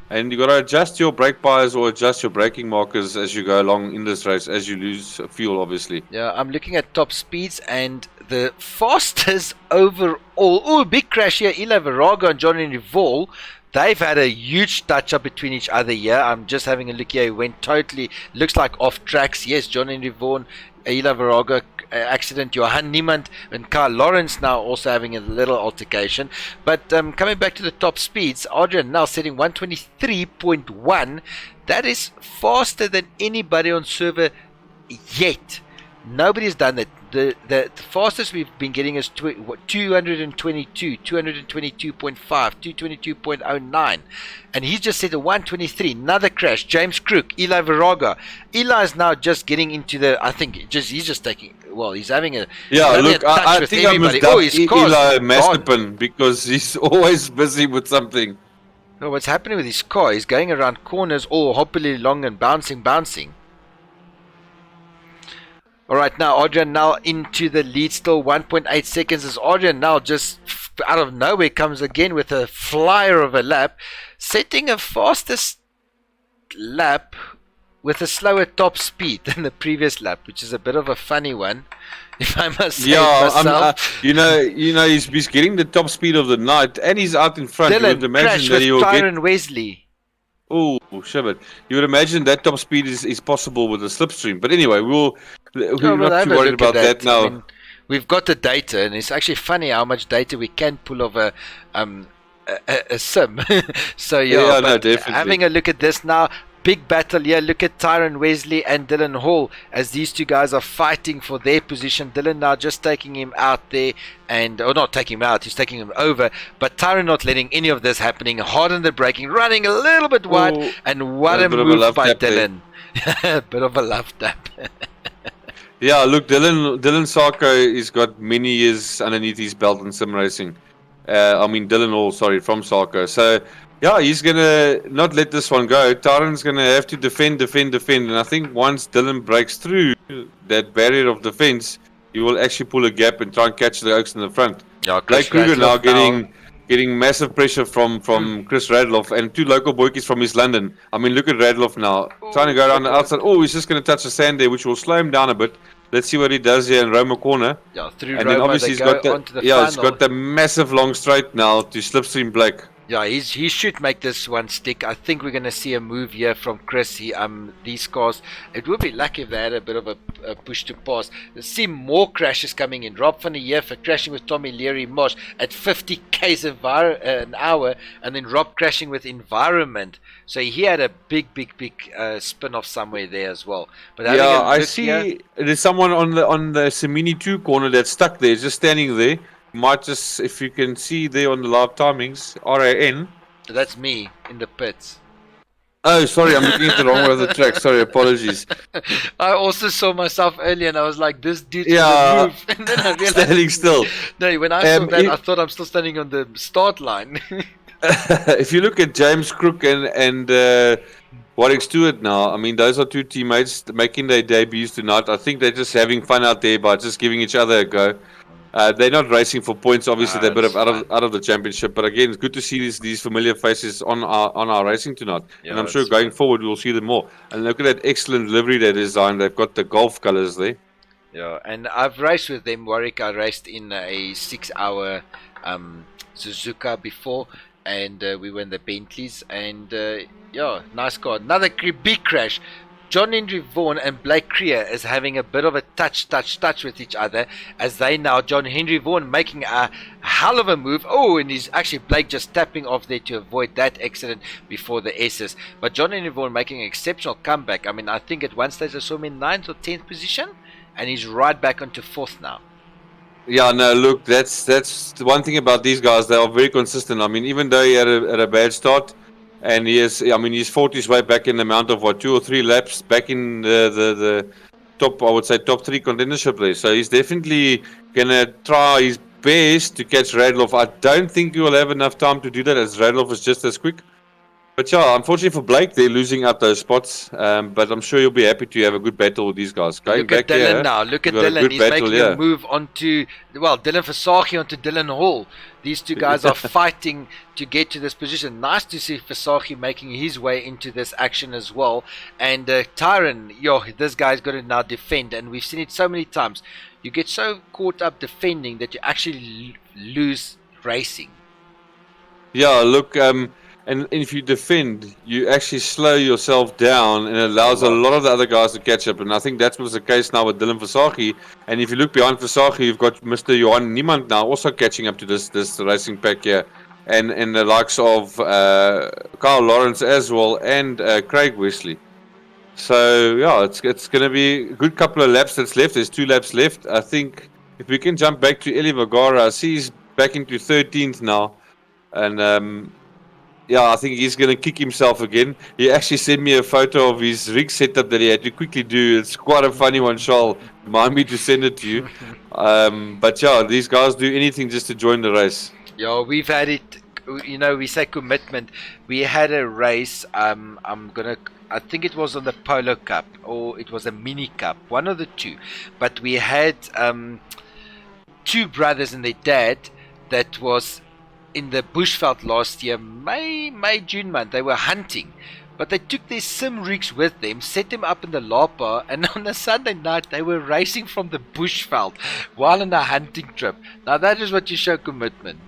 And you got to adjust your brake bias or adjust your braking markers as you go along in this race, as you lose fuel, obviously. Yeah, I'm looking at top speeds and the fastest overall. Oh, big crash here. Eli Virago and John Henry Vaughan. They've had a huge touch-up between each other here. I'm just having a look here. He went totally, looks like off tracks. Yes, John Henry Vaughan, Eli Virago accident. Johan Niemand and Carl Lawrence now also having a little altercation. But coming back to the top speeds, Adrian now setting 123.1. That is faster than anybody on server yet. Nobody's done that. The fastest we've been getting is 222, 222.5, 222.09, and he's just set a 123. Another crash. James Crook, Eli Viraga. Eli is now just getting into the. I think he's just taking. Well, he's having a. Yeah, look, I think I must dub Eli gone. Masterpin because he's always busy with something. No, what's happening with his car? He's going around corners all hoppily along and bouncing. Alright, now Adrian now into the lead, still 1.8 seconds as Adrian now just out of nowhere comes again with a flyer of a lap, setting a fastest lap with a slower top speed than the previous lap, which is a bit of a funny one, if I must say it myself. You know, he's getting the top speed of the night, and he's out in front. Dylan you would imagine crashed that with he will Tyron Wesley. Oh, shit. You would imagine that top speed is possible with the slipstream. But anyway, we're not too worried about that now. I mean, we've got the data, and it's actually funny how much data we can pull of a sim. So yeah, no, definitely. Having a look at this now, big battle here. Look at Tyron Wesley and Dylan Hall as these two guys are fighting for their position. Dylan now just taking him out there, or not taking him out, he's taking him over. But Tyron not letting any of this happening. Hard on the braking, running a little bit wide, and what a move by Dylan. A bit of a love tap. Yeah, look, Dylan Sarko has got many years underneath his belt in sim racing. Dylan Hall, sorry, from Sarko. So, yeah, he's going to not let this one go. Tyron's going to have to defend. And I think once Dylan breaks through that barrier of defense, he will actually pull a gap and try and catch the Oaks in the front. Yeah, Blake Kruger now getting massive pressure from Chris Radloff and two local boykies from East London. I mean, look at Radloff now. Trying to go around the outside. Oh, he's just going to touch the sand there, which will slow him down a bit. Let's see what he does here in Roma corner. Yeah, through and Roma, then obviously he's got he's got the massive long straight now to slipstream Blake. Yeah, he should make this one stick. I think we're going to see a move here from Chris. These cars, it would be lucky if they had a bit of a push to pass. Let's see more crashes coming in. Rob van der Heer crashing with Tommy Leary Mosh at 50 k's an hour, and then Rob crashing with Environment. So he had a big spin off somewhere there as well. But yeah, I see there's someone on the Semini 2 corner that's stuck there, just standing there. Might just, if you can see there on the live timings, RAN. That's me in the pits. Oh, sorry, I'm looking at the wrong way of the track. Sorry, apologies. I also saw myself earlier and I was like, this dude's gonna move. And then I realized, standing still. No, when I saw that, I thought I'm still standing on the start line. If you look at James Crook and Warwick Stewart now, I mean, those are two teammates making their debuts tonight. I think they're just having fun out there by just giving each other a go. They're not racing for points, obviously. They're a bit out of the championship, but again, it's good to see these familiar faces on our racing tonight. Yeah, and I'm sure going forward we'll see them more. And look at that excellent livery they designed. They've got the golf colours there. Yeah, and I've raced with them. Warwick, I raced in a 6-hour Suzuka before, and we were in the Bentleys. And yeah, nice car. Another big crash. John Henry Vaughan and Blake Creer is having a bit of a touch with each other as they now, John Henry Vaughan making a hell of a move. Oh, and he's actually Blake just tapping off there to avoid that accident before the S's. But John Henry Vaughan making an exceptional comeback. I mean, I think at one stage I saw him in 9th or 10th position, and he's right back onto 4th now. Yeah, no, look, that's the one thing about these guys. They are very consistent. I mean, even though he had a bad start, and he's fought his way back in the amount of 2 or 3 laps back in the top, I would say top 3 contendership there. So he's definitely gonna try his best to catch Radloff. I don't think he will have enough time to do that, as Radloff is just as quick. But yeah, unfortunately for Blake, they're losing out those spots. But I'm sure you'll be happy to have a good battle with these guys. Look at Dylan now. Look at Dylan. He's making a move onto, Dylan Versace onto Dylan Hall. These two guys are fighting to get to this position. Nice to see Versace making his way into this action as well. And Tyron, this guy's got to now defend. And we've seen it so many times. You get so caught up defending that you actually lose racing. Yeah, look, and if you defend, you actually slow yourself down, and it allows a lot of the other guys to catch up. And I think that was the case now with Dylan Versace. And if you look behind Versace, you've got Mr. Johan Niemand now also catching up to this racing pack here. And the likes of Carl Lawrence as well, and Craig Wesley. So yeah, it's gonna be a good couple of laps that's left. There's 2 laps left. I think if we can jump back to Eli Vergara, I see he's back into 13th now, and yeah, I think he's gonna kick himself again. He actually sent me a photo of his rig setup that he had to quickly do. It's quite a funny one, Charles. Remind me to send it to you. But yeah, these guys do anything just to join the race. Yeah, we've had it. You know, we say commitment. We had a race. I think it was on the Polo Cup or it was a Mini Cup, one of the two. But we had 2 brothers and their dad that was in the bushveld last year, June month. They were hunting, but they took their sim rigs with them, set them up in the Lapa, and on a Sunday night they were racing from the bushveld while on a hunting trip. Now that is what you show commitment.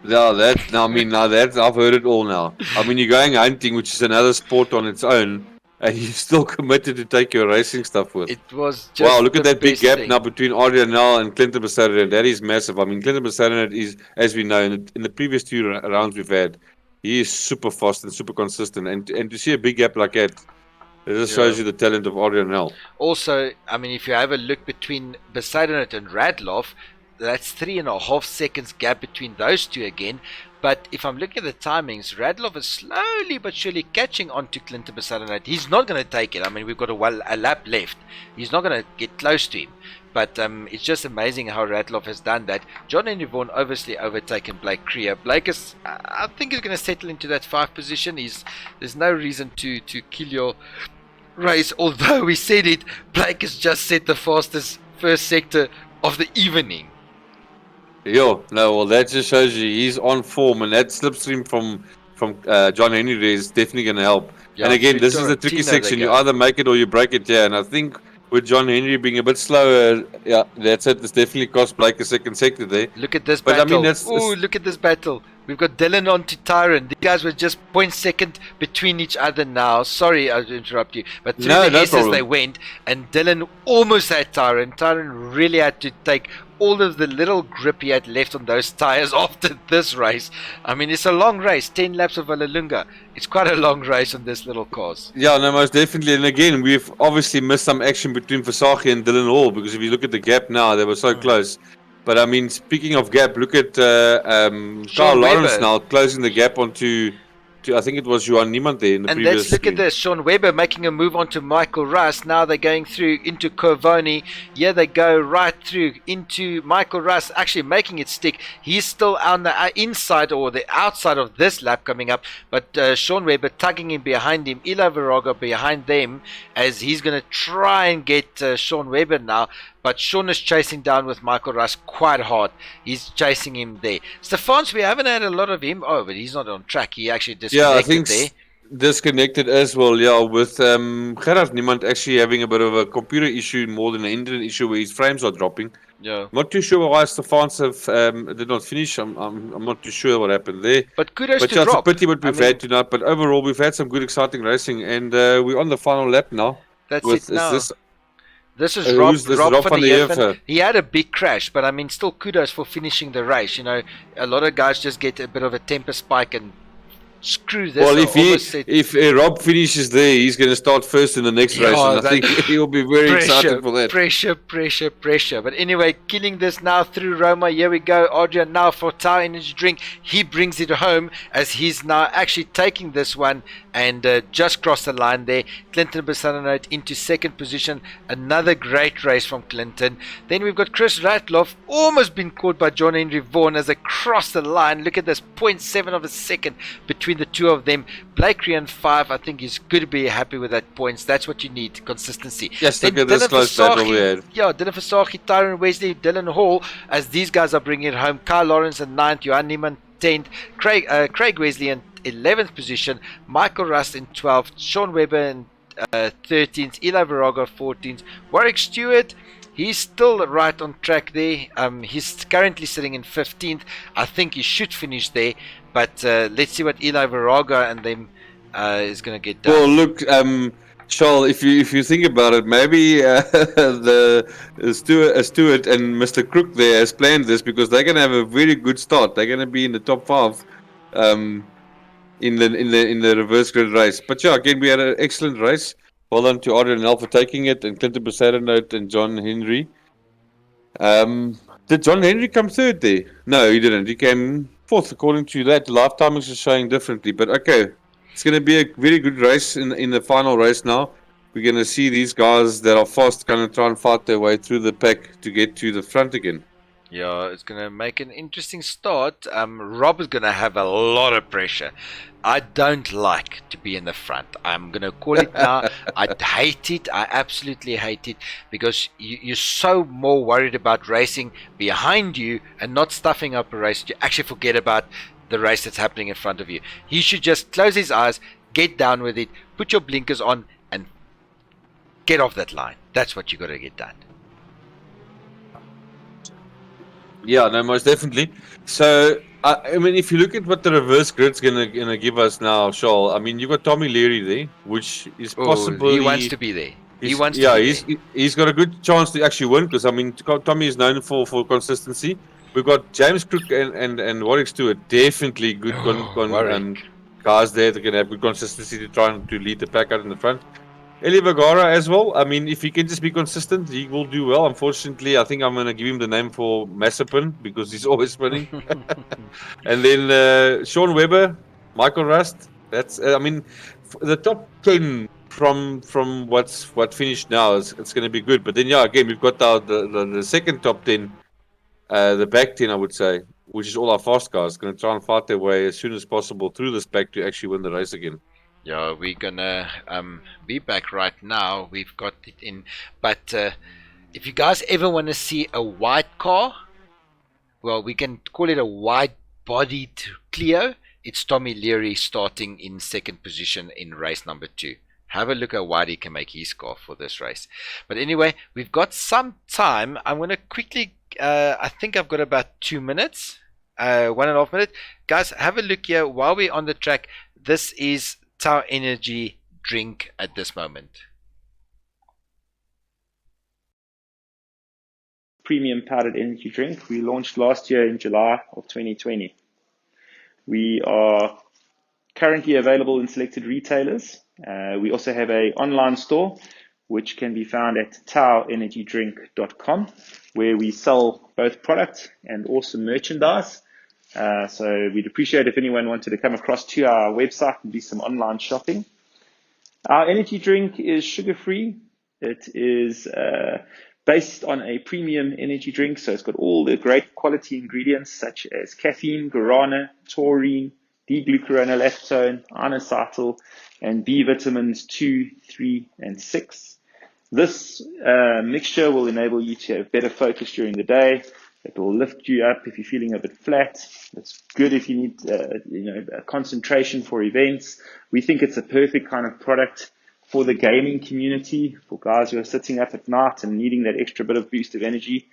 Yeah, I've heard it all now. I mean, you're going hunting, which is another sport on its own, and you're still committed to take your racing stuff with. It was just wow, look at that big gap thing. now between Adrianel and Clinton Bassarenet. That is massive. I mean, Clinton Bassarenet is, as we know, in the previous 2 rounds we've had, he is super fast and super consistent. And to see a big gap like that, it just shows you the talent of Adrianel. Also, I mean, if you have a look between Bassarenet and Radloff, that's 3.5 seconds gap between those 2 again. But if I'm looking at the timings, Radloff is slowly but surely catching on to Clinton Bassarenet. He's not going to take it. I mean, we've got a lap left. He's not going to get close to him. But it's just amazing how Radloff has done that. John Henry Vaughan obviously overtaken Blake Creer. Blake is, I think, is going to settle into that 5th position. There's no reason to kill your race. Although we said it, Blake has just set the fastest first sector of the evening. Yo, no, well, that just shows you he's on form, and that slipstream from John Henry is definitely going to help. Yeah, and again, this is the tricky section. You either make it or you break it, yeah. And I think with John Henry being a bit slower, yeah, that's it. It's definitely cost Blake a second sector there. Look at this but battle. I mean, Look at this battle. We've got Dylan on to Tyron. These guys were just 0.2 between each other now. Sorry I interrupt you. But through the S's problem. They went, and Dylan almost had Tyron. Tyron really had to take all of the little grip he had left on those tires after this race. I mean, it's a long race, 10 laps of Vallelunga. It's quite a long race on this little course. Yeah, no, most definitely. And again, we've obviously missed some action between Versace and Dylan Hall, because if you look at the gap now, they were so close. But I mean, speaking of gap, look at Carl Lawrence now closing the gap onto, I think it was Johan Niemand there in the previous. And let's look at this. Sean Webber making a move onto Michael Russ. Now they're going through into Covoni. Yeah, they go right through into Michael Russ, actually making it stick. He's still on the inside or the outside of this lap coming up. But Sean Webber tugging him behind him. Eli Viraga behind them as he's going to try and get Sean Webber now. But Sean is chasing down with Michael Russ quite hard. He's chasing him there. Stefans, we haven't had a lot of him. Oh, but he's not on track. He actually disconnected I think there. Disconnected as well, yeah, with Gerard Niemand actually having a bit of a computer issue more than an engine issue where his frames are dropping. Yeah. Not too sure why Stefans did not finish. I'm not too sure what happened there. But kudos But to yeah, it's a Drop. pity what we've had tonight. But overall, we've had some good, exciting racing, and we're on the final lap now. That's it now. This is Rob, Rob, who's this Rob Rob van van der der Heeven. Heeven? He had a big crash, but I mean, still kudos for finishing the race. You know, a lot of guys just get a bit of a temper spike and screw this. Well, if Rob finishes there, he's going to start first in the next race, and I think he'll be very excited for that. Pressure. But anyway, killing this now through Roma. Here we go. Adrian now for Tower Energy Drink. He brings it home as he's now actually taking this one and just crossed the line there. Clinton Bassarenet into 2nd position. Another great race from Clinton. Then we've got Chris Ratloff, almost been caught by John Henry Vaughan as they cross the line. Look at this, 0.7 of a second between the two of them. Blake Crean 5, I think he's good to be happy with that points. That's what you need, consistency. Yes, look at this close battle we had. Yeah, Dylan Versace, Tyron Wesley, Dylan Hall, as these guys are bringing it home. Carl Lawrence in 9th, Johan Niemann 10th, Craig Wesley in 11th position, Michael Rust in 12th, Sean Webber in 13th, Eli Viraga 14th, Warwick Stewart, he's still right on track there. He's currently sitting in 15th. I think he should finish there, but let's see what Eli Viraga and them is going to get done. Well, look, Charles, if you think about it, maybe the Stewart and Mr. Crook there has planned this because they're going to have a very good start. They're going to be in the top 5 in the reverse grid race. But yeah, again, we had an excellent race. Well done to Adrian and Al for taking it, and Clinton Becerra and John Henry. Did John Henry come third there? No, he didn't. He came fourth, according to that. The live timings are showing differently, but okay. It's going to be a very good race in the final race now. We're going to see these guys that are fast going to try and fight their way through the pack to get to the front again. Yeah, it's going to make an interesting start. Rob is going to have a lot of pressure. I don't like to be in the front. I'm going to call it now. I hate it. I absolutely hate it because you're so more worried about racing behind you and not stuffing up a race. You actually forget about the race that's happening in front of you. He should just close his eyes, get down with it, put your blinkers on, and get off that line. That's what you got to get done. Yeah, no, most definitely. So, I mean, if you look at what the reverse grid's gonna give us now, Charles, I mean, you've got Tommy Leary there, which is possibly... He wants to be there. He's got a good chance to actually win, because, I mean, Tommy is known for consistency. We've got James Crook and Warwick Stewart, definitely good guys there that can have good consistency to try and to lead the pack out in the front. Eli Vergara as well. I mean, if he can just be consistent, he will do well. Unfortunately, I think I'm going to give him the name for Massapin because he's always winning. And then Sean Webber, Michael Rust. That's I mean, the top 10 from what finished now it's going to be good. But then again, we've got the second top 10, the back 10, I would say, which is all our fast cars going to try and fight their way as soon as possible through this pack to actually win the race again. Yeah, we're gonna be back right now. We've got it in, but if you guys ever want to see a white car, well, we can call it a wide-bodied Clio. It's Tommy Leary starting in second position in race number 2. Have a look at what he can make his car for this race. But anyway, we've got some time. I'm gonna quickly. I think I've got about 2 minutes, 1.5 minutes. Guys, have a look here while we're on the track. This is Tau Energy drink at this moment. Premium powdered energy drink. We launched last year in July of 2020. We are currently available in selected retailers. We also have an online store which can be found at tauenergydrink.com, where we sell both product and also merchandise. So we'd appreciate if anyone wanted to come across to our website and do some online shopping. Our energy drink is sugar-free. It is based on a premium energy drink, so it's got all the great quality ingredients such as caffeine, guarana, taurine, D-glucuronolactone, inositol, and B vitamins 2, 3, and 6. This mixture will enable you to have better focus during the day. It will lift you up if you're feeling a bit flat. It's good if you need, a concentration for events. We think it's a perfect kind of product for the gaming community, for guys who are sitting up at night and needing that extra bit of boost of energy.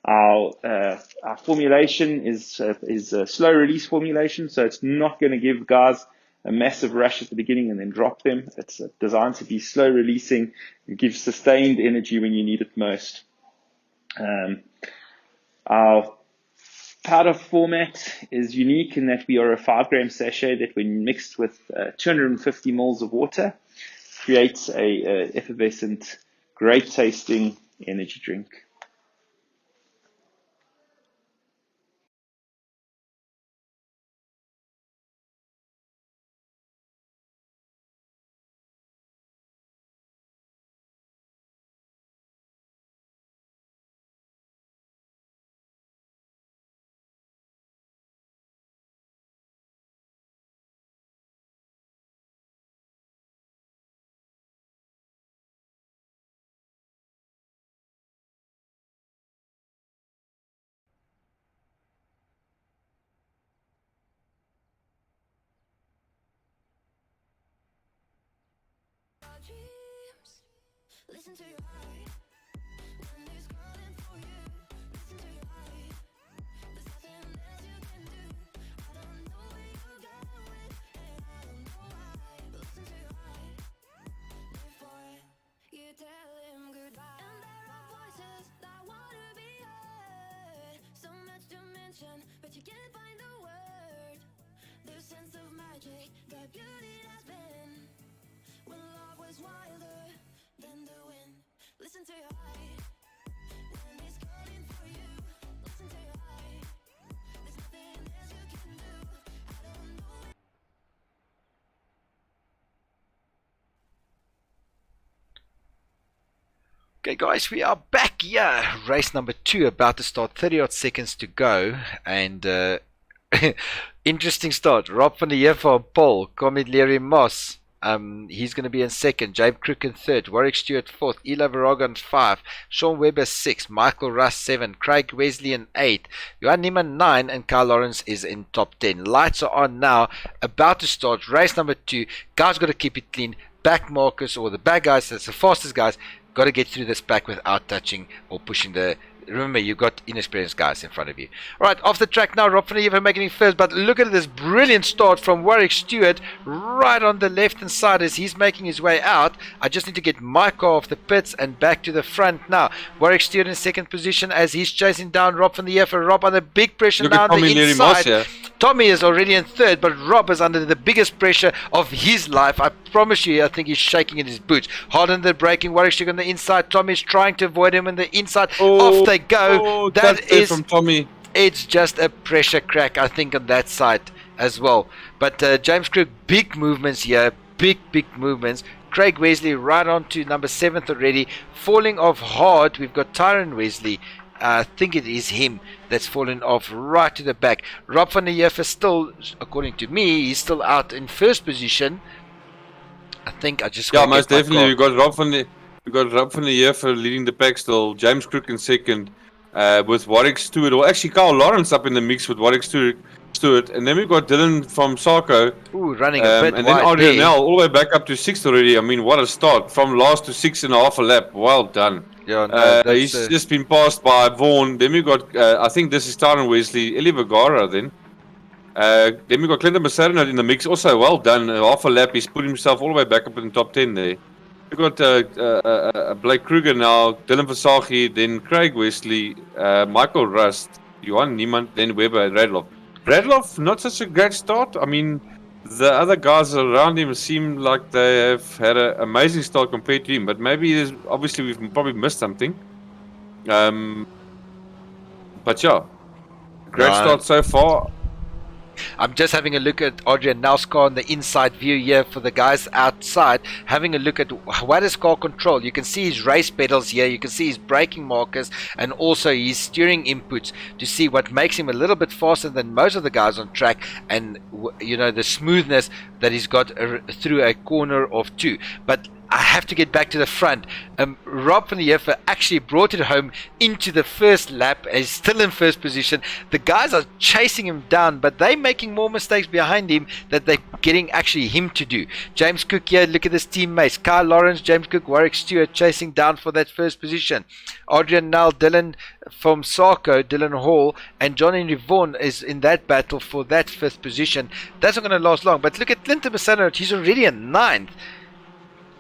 Our formulation is a slow release formulation, so it's not going to give guys a massive rush at the beginning and then drop them. It's designed to be slow releasing and give sustained energy when you need it most. Our powder format is unique in that we are a 5-gram sachet that, when mixed with 250 ml of water, creates a effervescent, great tasting energy drink. Listen to your heart. When it's calling for you, listen to your heart. There's nothing else you can do. I don't know where you're going, and I don't know why. Listen to your heart before you tell him goodbye. And there are voices that wanna be heard. So much to mention, but you can't find the word. The sense of magic, the beauty that's been when love was wilder. Listen to your heart. When it's calling for you. Listen to your heart. There's nothing else you can do. I don't know. Okay guys, we are back here. Race number 2 about to start, 30 odd seconds to go, and interesting start. Rob van der Heever on pole, Comet Leary Moss, he's going to be in second, James Crook in third, Warwick Stewart fourth, Eli Varagon 5, Sean Webber 6, Michael Russ 7, Craig Wesley in 8, Johan Niemann 9, and Kyle Lawrence is in top 10. Lights are on now, about to start race number 2. Guys got to keep it clean. Back markers, or the back guys, that's the fastest guys, got to get through this back without touching or pushing the... Remember, you've got inexperienced guys in front of you. Alright, off the track now, Rob van der Heever making it first, but look at this brilliant start from Warwick Stewart right on the left-hand side as he's making his way out. I just need to get my car off the pits and back to the front now. Warwick Stewart in second position as he's chasing down Rob van der Heever. Rob under big pressure Look now at on Tommy the Leary inside. Moss here. Tommy is already in third, but Rob is under the biggest pressure of his life. I promise you, I think he's shaking in his boots. Hard on the braking, Warwick Stewart on the inside. Tommy's trying to avoid him on the inside. Off they go. That is from Tommy. It's just a pressure crack, I think, on that side as well. But James Crook, big movements here, big movements. Craig Wesley right on to number 7th already, falling off hard. We've got Tyron Wesley. I think it is him that's fallen off right to the back. Rob van der Heever still, according to me, he's still out in first position. I think I just most definitely. We got Rob van der Heever leading the pack still. James Crook in second. With Warwick Stewart, or actually Kyle Lawrence up in the mix with Warwick Stewart, and then we've got Dylan from Sarko. Ooh, running a bit and wide then there. Adrian all the way back up to 6th already. I mean, what a start from last to 6.5 a lap. Well done. Yeah, no, he's just been passed by Vaughan. Then we got, I think this is Tyron Wesley, Eli Vergara. Then we got Clinton Massarino in the mix. Also, well done. Half a lap, he's put himself all the way back up in the top 10 there. We got Blake Kruger now, Dylan Versace, then Craig Wesley, Michael Rust, Johan Niemann, then Webber and Radloff. Radloff, not such a great start. I mean, the other guys around him seem like they have had an amazing start compared to him, but maybe obviously we've probably missed something. But yeah, great start so far. I'm just having a look at Adrian Nell's car on the inside view here for the guys outside, having a look at what is car control. You can see his race pedals here, you can see his braking markers, and also his steering inputs to see what makes him a little bit faster than most of the guys on track, and you know, the smoothness that he's got through a corner of 2. But I have to get back to the front. Rob van der Heever actually brought it home into the first lap. He's still in first position. The guys are chasing him down, but they're making more mistakes behind him that they're getting actually him to do. James Cook here, look at his teammates. Kyle Lawrence, James Cook, Warwick Stewart chasing down for that first position. Adrian Nell, Dylan from Sarko, Dylan Hall, and John Henry Vaughan is in that battle for that 5th position. That's not going to last long. But look at Clinton Massarino, he's already in 9th.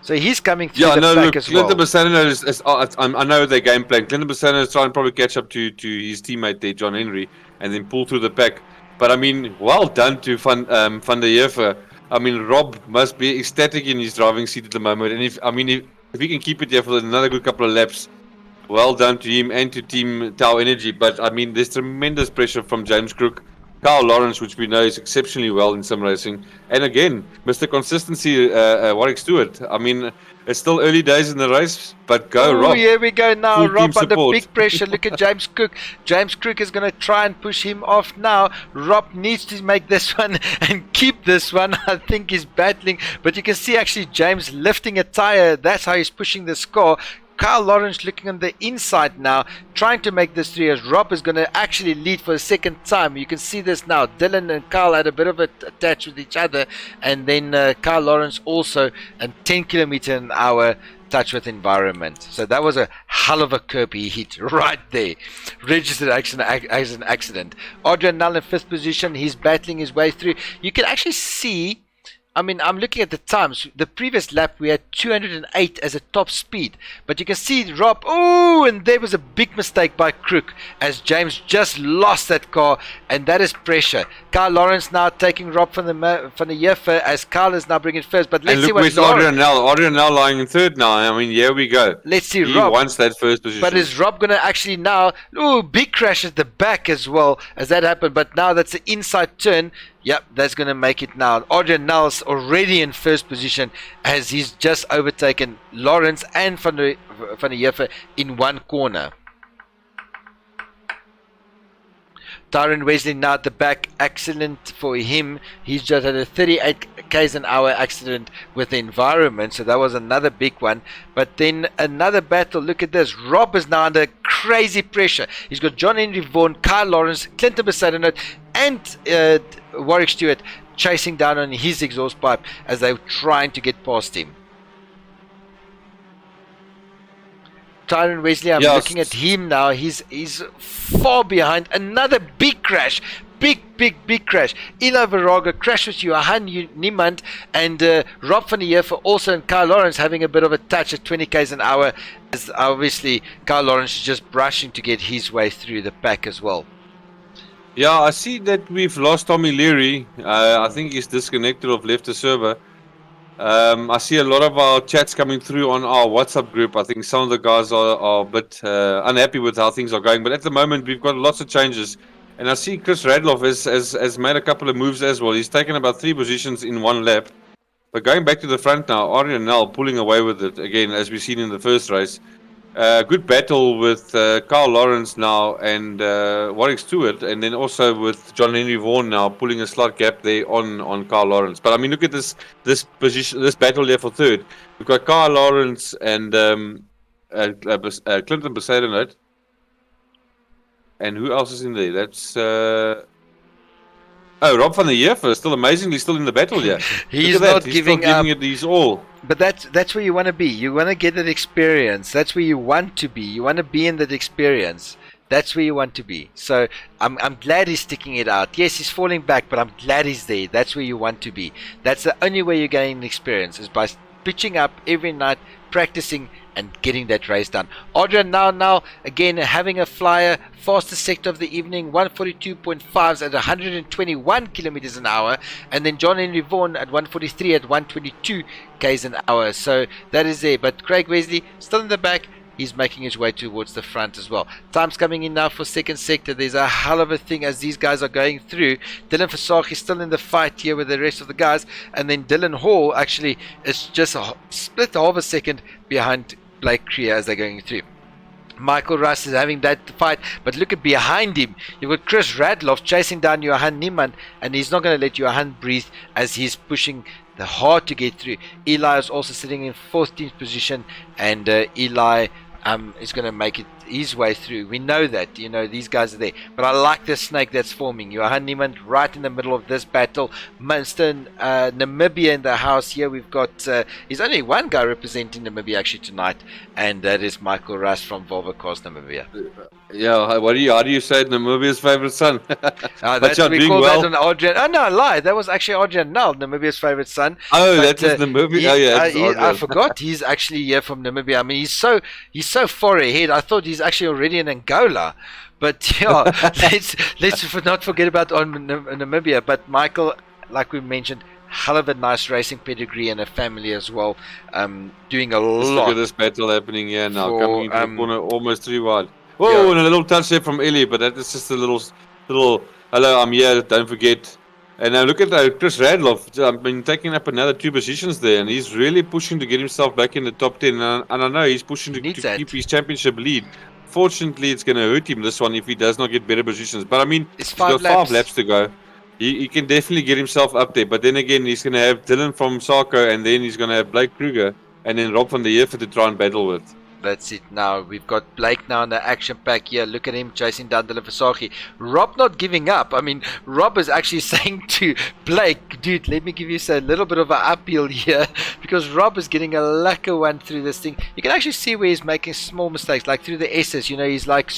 So he's coming through the back as well. Clinton Massarino is I know their game plan. Clinton Massarino is trying to probably catch up to his teammate there, John Henry, and then pull through the pack. But I mean, well done to Van der Heever. I mean, Rob must be ecstatic in his driving seat at the moment. And if he can keep it there for another good couple of laps, well done to him and to Team Tau Energy. But I mean, there's tremendous pressure from James Crook, Kyle Lawrence, which we know is exceptionally well in sim racing, and again, Mr. Consistency, Warwick Stewart. I mean, it's still early days in the race, but go, Rob. Here we go now. Full Rob team under support. big pressure. Look at James Cook. James Cook is going to try and push him off now. Rob needs to make this one and keep this one. I think he's battling, but you can see actually James lifting a tire. That's how he's pushing the score. Kyle Lawrence looking on the inside now, trying to make this 3 as Rob is going to actually lead for a second time. You can see this now. Dylan and Kyle had a bit of a touch with each other, and then Kyle Lawrence also a 10 kilometer an hour touch with environment. So that was a hell of a curb he hit right there. Registered as an accident. Adrian Nell in 5th position. He's battling his way through. You can actually see I mean, I'm looking at the times. The previous lap we had 208 as a top speed, but you can see Rob. Oh, and there was a big mistake by Crook as James just lost that car, and that is pressure. Carl Lawrence now taking Rob from the Jeffer as Carl is now bringing first. But let's see what Adrian now lying in third now. I mean, here we go. Let's see he Rob. wants that first position. But is Rob going to actually now? Oh, big crash at the back as well as that happened. But now that's the inside turn. Yep, that's going to make it now. Adrian Nels already in first position as he's just overtaken Lawrence and Van der Jeffer in one corner. Tyron Wesley now at the back, accident for him. He's just had a 38 k's an hour accident with the environment, so that was another big one. But then another battle. Look at this. Rob is now under crazy pressure. He's got John Henry Vaughan, Kyle Lawrence, Clinton Besadenot, and Warwick Stewart chasing down on his exhaust pipe as they're trying to get past him. Tyron Wesley, I'm looking at him now. He's far behind. Another big crash. Big crash. Eli Varaga crashed with Johan Niemand and Rob van der Jeffer also, and Kyle Lawrence having a bit of a touch at 20 k's an hour as obviously Kyle Lawrence is just brushing to get his way through the pack as well. Yeah, I see that we've lost Tommy Leary. I think he's disconnected or left the server. I see a lot of our chats coming through on our WhatsApp group. I think some of the guys are a bit unhappy with how things are going. But at the moment, we've got lots of changes. And I see Chris Radloff has made a couple of moves as well. He's taken about 3 positions in one lap. But going back to the front now, Arjen Nel pulling away with it again, as we've seen in the first race. Good battle with Carl Lawrence now and Warwick Stewart, and then also with John Henry Vaughan now pulling a slight gap there on Carl Lawrence. But I mean, look at this position, this battle there for third. We've got Carl Lawrence and Clinton Besadenot. And who else is in there? That's Rob van der Jeffer still amazingly still in the battle here. He's not giving up. It his all. But that's where you want to be. You want to get that experience. That's where you want to be. You want to be in that experience. That's where you want to be. So I'm glad he's sticking it out. Yes, he's falling back, but I'm glad he's there. That's where you want to be. That's the only way you're getting experience, is by pitching up every night, practicing, and getting that race done. Adrian now again having a flyer, fastest sector of the evening, 142.5s at 121 kilometers an hour, and then John Henry Vaughan at 143 at 122 k's an hour. So that is there. But Craig Wesley still in the back. He's making his way towards the front as well. Time's coming in now for second sector. There's a hell of a thing as these guys are going through. Dylan Versage is still in the fight here with the rest of the guys. And then Dylan Hall actually is just split half a second behind Blake Creer as they're going through. Michael Russ is having that fight, but look at behind him. You've got Chris Radloff chasing down Johan Niemann, and he's not going to let Johan breathe as he's pushing the hard to get through. Eli is also sitting in 14th position, and Eli is going to make it his way through. We know that, these guys are there. But I like the snake that's forming. Johan Niemann right in the middle of this battle. Munster, Namibia in the house here. We've got, there's only one guy representing Namibia actually tonight, and that is Michael Russ from Volvo Cars Namibia. Yeah, how do you say it? Namibia's favorite son? That's what we call that on Adrian. Oh no, I lied. That was actually Adrian Nel, Namibia's favorite son. Oh, that's Namibia. I forgot. He's actually here from Namibia. I mean, he's so far ahead. I thought he's actually already in Angola. But yeah, let's not forget about Namibia. But Michael, like we mentioned, hell of a nice racing pedigree and a family as well. Doing a lot. Look at this battle happening here now. Coming into the corner, almost 3 wide. Whoa, and a little touch there from Ellie, but that is just a little, hello, I'm here, don't forget. And now look at Chris Radloff. I mean, taking up another 2 positions there, and he's really pushing to get himself back in the top 10. And I know he's pushing to keep his championship lead. Fortunately, it's going to hurt him, this one, if he does not get better positions. But I mean, he's got 5 laps to go. He can definitely get himself up there. But then again, he's going to have Dylan from Sarko, and then he's going to have Blake Kruger, and then Rob van der Jeffer to try and battle with. That's it now. We've got Blake now in the action pack here. Look at him chasing down Dylan Versage. Rob not giving up. I mean, Rob is actually saying to Blake, dude, let me give you a little bit of an appeal here, because Rob is getting a lacquer one through this thing. You can actually see where he's making small mistakes, like through the S's. You know, he's like,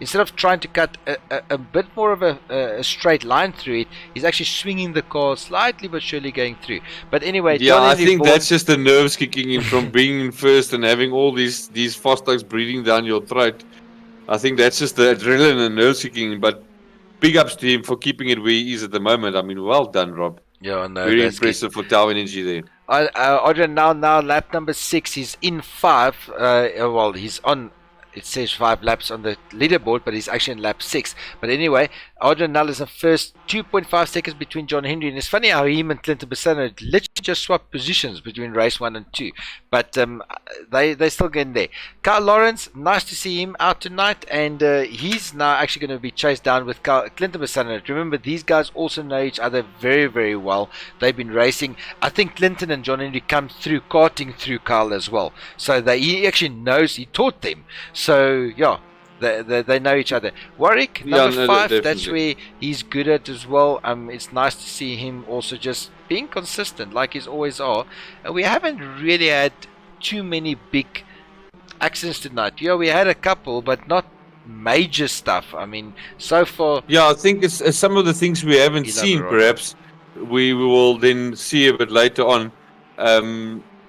instead of trying to cut a bit more of a straight line through it, he's actually swinging the car slightly but surely going through. But anyway, Yeah, John I Henry think Vaughan- that's just the nerves kicking in from being in first and having all these fast dogs breathing down your throat. I think that's just the adrenaline and nerves kicking in. But big ups to him for keeping it where he is at the moment. I mean, well done, Rob. Yeah, no, Very that's impressive for Tau Energy there. Adrian now lap number 6. He's in 5. Well, he's on. It says 5 laps on the leaderboard, but he's actually in lap 6. But anyway, Adrian Null is in first, 2.5 seconds between John Henry. And it's funny how him and Clinton Bassano literally just swapped positions between race 1 and 2. But they still getting there. Carl Lawrence, nice to see him out tonight. And he's now actually going to be chased down with Clinton Bassano. Remember, these guys also know each other very, very well. They've been racing. I think Clinton and John Henry come through karting through Carl as well. So he actually knows, he taught them. So, yeah, they know each other. Warwick, number 5, that's where he's good at as well. It's nice to see him also just being consistent like he's always are. We haven't really had too many big accidents tonight. Yeah, we had a couple, but not major stuff. I mean, so far... Yeah, I think it's some of the things we haven't seen, perhaps. We will then see a bit later on.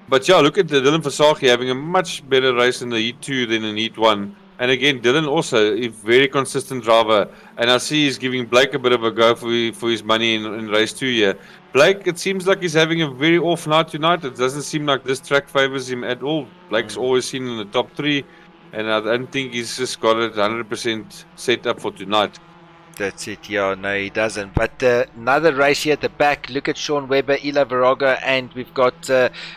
But yeah, look at Dylan Versage having a much better race in the Heat 2 than in Heat 1. And again, Dylan also a very consistent driver. And I see he's giving Blake a bit of a go for his money in race 2 here. Blake, it seems like he's having a very off night tonight. It doesn't seem like this track favors him at all. Blake's always seen in the top 3. And I don't think he's just got it 100% set up for tonight. That's it, yeah, no he doesn't. But another race here at the back. Look at Sean Webber, Eli Viraga, and we've got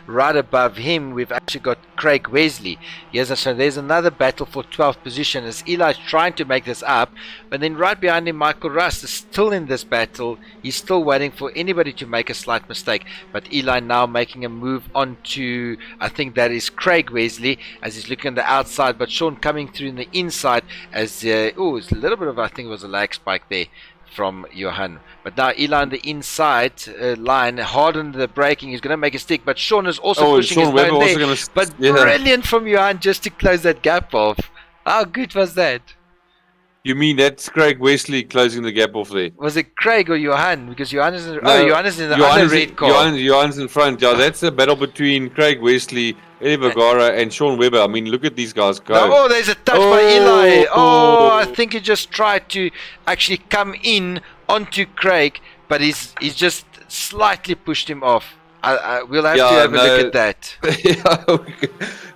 right above him, we've actually got Craig Wesley. Yes, so there's another battle for 12th position as Eli's trying to make this up. But then right behind him, Michael Rust is still in this battle. He's still waiting for anybody to make a slight mistake. But Eli now making a move on to, I think that is Craig Wesley, as he's looking on the outside. But Sean coming through in the inside as, it's a little bit of, I think it was a lag spike there from Johan. But now Eli on the inside line, hardened the braking. He's going to make a stick, but Sean is also pushing his Webber bone there. also But brilliant from Johan just to close that gap off. How good was that? You mean that's Craig Wesley closing the gap off there? Was it Craig or Johan? Because Johan is in, Johan is in the other red car. Johan's in front. Yeah, that's a battle between Craig Wesley, Eddie Vergara, and Sean Webber. I mean, look at these guys go. Oh, there's a touch by Eli. Oh, I think he just tried to actually come in onto Craig, but he's just slightly pushed him off. We'll have to have a look at that.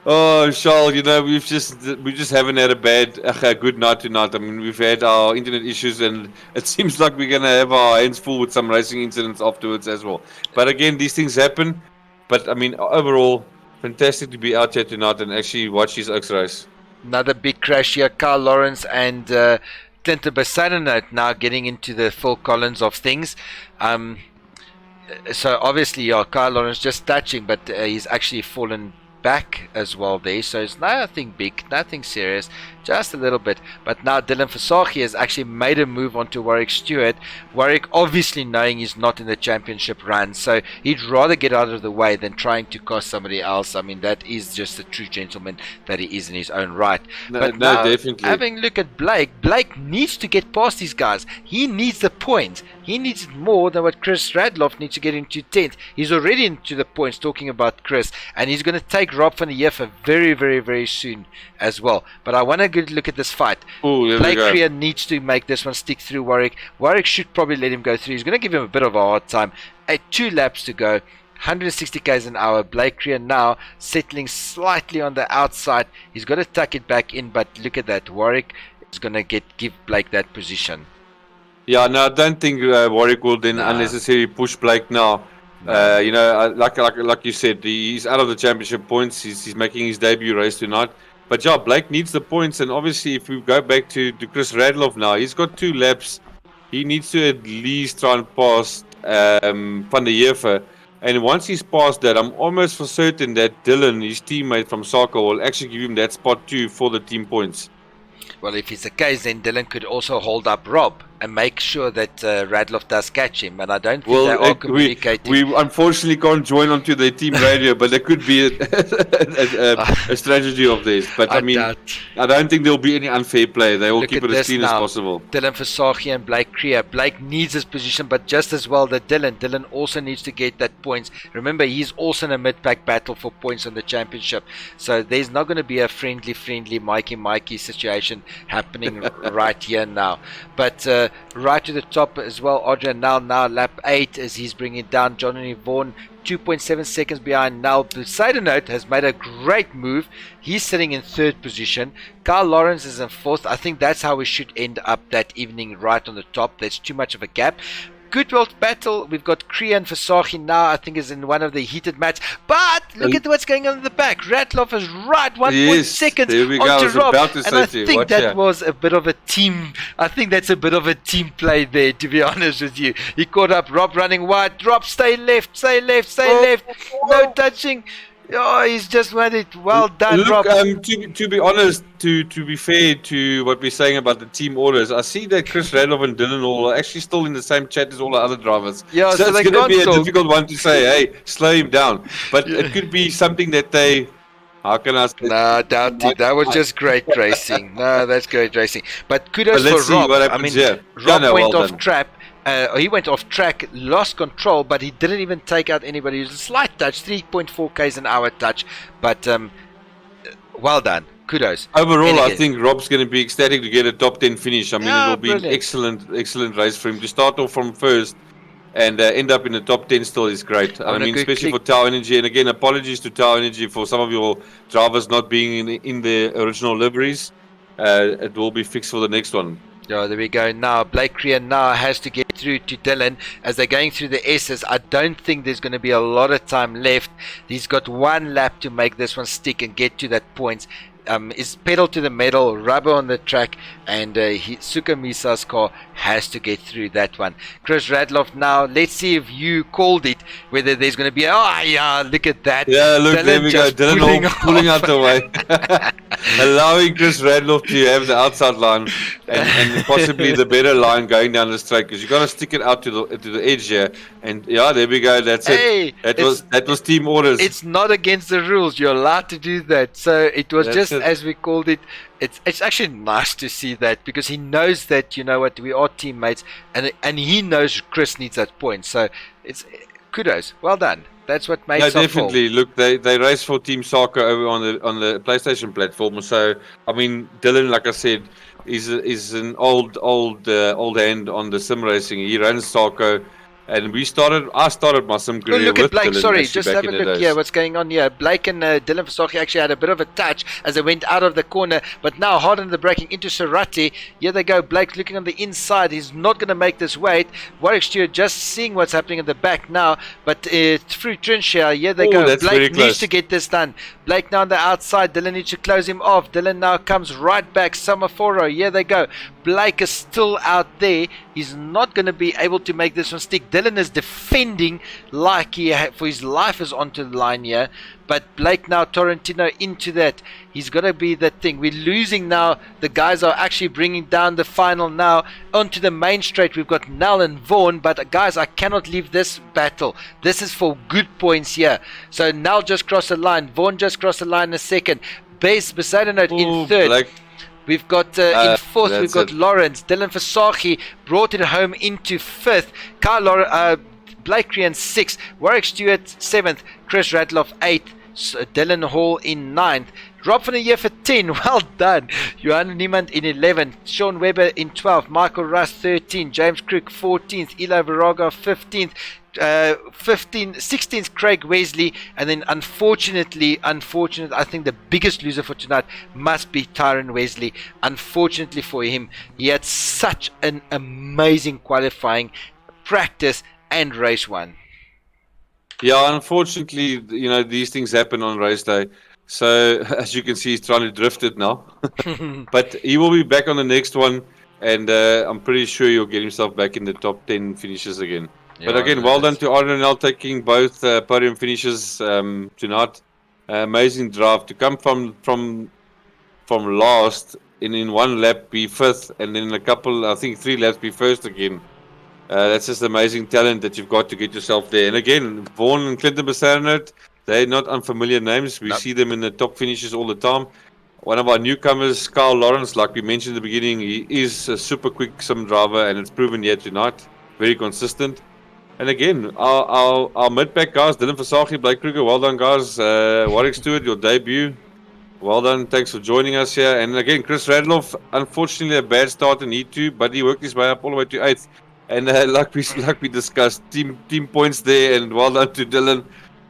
Oh, Charles, you know, we just haven't had a good night tonight. I mean, we've had our internet issues, and it seems like we're gonna have our hands full with some racing incidents afterwards as well. But again, these things happen. But I mean, overall, fantastic to be out here tonight and actually watch this Oaks race. Another big crash here. Carl Lawrence and Clinton Bassano now getting into the Phil Collins of things. So obviously, Carl Lawrence just touching, but he's actually fallen back as well there. So it's nothing big, nothing serious, just a little bit. But now Dylan Versage has actually made a move onto Warwick Stewart. Warwick obviously knowing he's not in the championship run, so he'd rather get out of the way than trying to cost somebody else. I mean, that is just a true gentleman that he is in his own right. But now, definitely. Having a look at Blake needs to get past these guys. He needs the points. He needs it more than what Chris Radloff needs to get into 10th. He's already into the points, talking about Chris, and he's going to take Rob van der Heever very, very, very soon as well. But I want a good look at this fight. Blake Creer needs to make this one stick through Warwick. Warwick should probably let him go through. He's going to give him a bit of a hard time. 2 laps to go. 160 k's an hour. Blake Creer now settling slightly on the outside. He's got to tuck it back in, but look at that. Warwick is going to give Blake that position. Yeah, no, I don't think Warwick will then unnecessarily push Blake now. You know, like you said, he's out of the championship points. He's making his debut race tonight. But yeah, Blake needs the points, and obviously if we go back to Chris Radloff now, he's got 2 laps. He needs to at least try and pass Van der Heever. And once he's past that, I'm almost for certain that Dylan, his teammate from soccer, will actually give him that spot too for the team points. Well, if it's the case, then Dylan could also hold up Rob and make sure that Radloff does catch him. And I don't think they are communicating. We unfortunately can't join onto the team radio, but there could be a strategy of this. But I mean, I don't think there'll be any unfair play. They will keep it as clean as possible. Dylan Versace and Blake Creer. Blake needs his position, but just as well that Dylan also needs to get that points. Remember, he's also in a mid-pack battle for points on the championship. So there's not going to be a friendly Mikey situation happening right here now. But right to the top as well, Adrian now lap 8 as he's bringing down Johnny Vaughan 2.7 seconds behind. Now Poseidonite has made a great move. He's sitting in 3rd position. Carl Lawrence is in 4th. I think that's how we should end up that evening, right on the top. There's too much of a gap. Good World battle. We've got Kriya and Versace now, I think, is in one of the heated matches. But look at what's going on in the back. Ratloff is right 1 seconds onto Rob. And I think that was a bit of a team. I think that's a bit of a team play there, to be honest with you. He caught up Rob running wide. Rob, stay left. No touching. Oh, he's just won it. Well done, Rob. To be honest, to be fair to what we're saying about the team orders, I see that Chris Radloff and Dylan Hall are actually still in the same chat as all the other drivers. Yeah, so it's going to be a difficult one to say, hey, slow him down. But it could be something that they... How can I say? No, doubt it. That was just great racing. No, that's great racing. But kudos for Rob. What happens here. Rob went off track. He went off track, lost control, but he didn't even take out anybody. It was a slight touch, 3.4 k's an hour touch, but well done. Kudos. Overall, I think Rob's going to be ecstatic to get a top 10 finish. I mean, it will be an excellent race for him to start off from first and end up in the top 10 still is great. I mean, especially for Tau Energy. And again, apologies to Tau Energy for some of your drivers not being in the original liveries. It will be fixed for the next one. Yeah, there we go. Now Blake Creer now has to get through to Dylan as they're going through the S's. I don't think there's going to be a lot of time left. He's got one lap to make this one stick and get to that points. Is pedal to the metal, rubber on the track, and Suka Misa's car has to get through that one. Chris Radloff now, let's see if you called it, whether there's going to be, look at that. Yeah, look, Dylan, there we go. Dylan pulling out the way. Allowing Chris Radloff to have the outside line and possibly the better line going down the straight, because you've got to stick it out to the edge here. And yeah, there we go. That's it. That was team orders. It's not against the rules. You're allowed to do that. So it was as we called it. It's actually nice to see that, because he knows that, you know what, we are teammates, and he knows Chris needs that point. So it's kudos. Well done. That's what makes us definitely fall. Look, they race for Team Soccer over on the PlayStation platform. So I mean, Dylan, like I said, is an old hand on the sim racing. He runs Soccer. And I started my sim career look at Blake, Dylan, sorry, just have a look here, what's going on here. Blake and Dylan Versace actually had a bit of a touch as they went out of the corner, but now hard on the braking into Serati. Here they go, Blake looking on the inside, he's not going to make this weight. Warwick Stewart just seeing what's happening in the back now, but through Trinshire, here they go. Blake needs to get this done. Blake now on the outside, Dylan needs to close him off. Dylan now comes right back, Samaforo, here they go. Blake is still out there, he's not going to be able to make this one stick. Dylan is defending like he for his life is onto the line here, but Blake now Torrentino into that. He's got to be that thing. We're losing now. The guys are actually bringing down the final now onto the main straight. We've got Nell and Vaughan, but guys, I cannot leave this battle. This is for good points here. So Nell just crossed the line. Vaughan just crossed the line in a second. Besaidenote in third. Blake. We've got in fourth, we've got Lawrence. Dylan Versace brought it home into fifth. Blake Crean 6th. Warwick Stewart 7th. Chris Radloff 8th. Dylan Hall in 9th. Rob van der Year for 10. Well done. Johan Niemand in 11th. Sean Webber in 12th. Michael Russ 13th. James Crook 14th. Eli Viraga 15th. 16th Craig Wesley, and then unfortunately I think the biggest loser for tonight must be Tyron Wesley. Unfortunately for him, he had such an amazing qualifying, practice and race one. Yeah, unfortunately, you know, these things happen on race day. So as you can see, he's trying to drift it now. But he will be back on the next one. and I'm pretty sure he'll get himself back in the top 10 finishes again. But Yeah, again, no, well done that's- to RNL taking both podium finishes tonight. Amazing drive to come from last in one lap be fifth, and then a couple, I think 3 laps be first again. That's just amazing talent that you've got to get yourself there. And again, Vaughan and Clinton Besarnert, they're not unfamiliar names. We Nope. see them in the top finishes all the time. One of our newcomers, Carl Lawrence, like we mentioned in the beginning, he is a super quick sim driver, and it's proven yet tonight. Very consistent. And again, our mid-pack guys, Dylan Versaghi, Blake Kruger, well done guys. Warwick Stewart, your debut. Well done, thanks for joining us here. And again, Chris Radloff, unfortunately a bad start in E2, but he worked his way up all the way to 8th. And like we discussed, team points there, and well done to Dylan.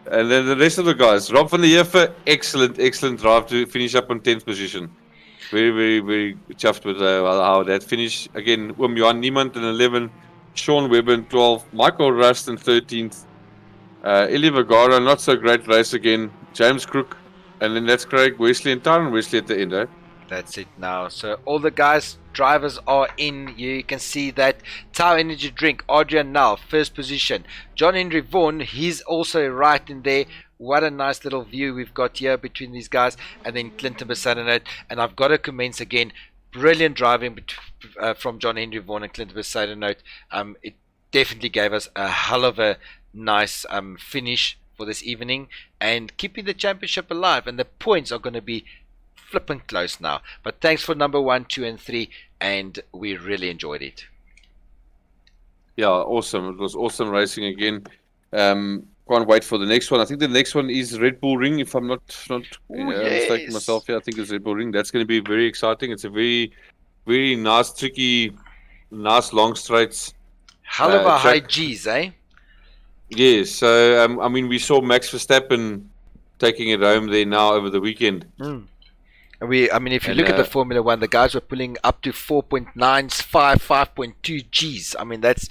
And then the rest of the guys. Rob van der Heever, excellent drive to finish up on 10th position. Very chuffed with how that finished. Again, Johan Niemand in 11, Sean Webber in 12, Michael Rust in 13th, Eli Vergara, not so great race again, James Crook, and then that's Craig, Wesley and Tyron Wesley at the end, eh? That's it now. So all the guys, drivers are in. You can see that Tau Energy Drink, Adrian now, first position. John Henry Vaughan, he's also right in there. What a nice little view we've got here between these guys. And then Clinton Besarnert. And I've got to commence again. Brilliant driving from John Henry Vaughan and Clinton Besarnert. It definitely gave us a hell of a nice finish for this evening. And keeping the championship alive. And the points are going to be flipping close now, but thanks for number 1, 2 and 3, and we really enjoyed it. Yeah, awesome. It was awesome racing again. Can't wait for the next one. I think the next one is Red Bull Ring, if I'm not mistaken yes. myself here. I think it's Red Bull Ring. That's going to be very exciting. It's a very nice, tricky, nice long straights. Hell of a high track. G's, eh? Yes, so I mean, we saw Max Verstappen taking it home there now over the weekend. I mean, if you look at the Formula One, the guys were pulling up to 4.95, 5.2 Gs. I mean, that's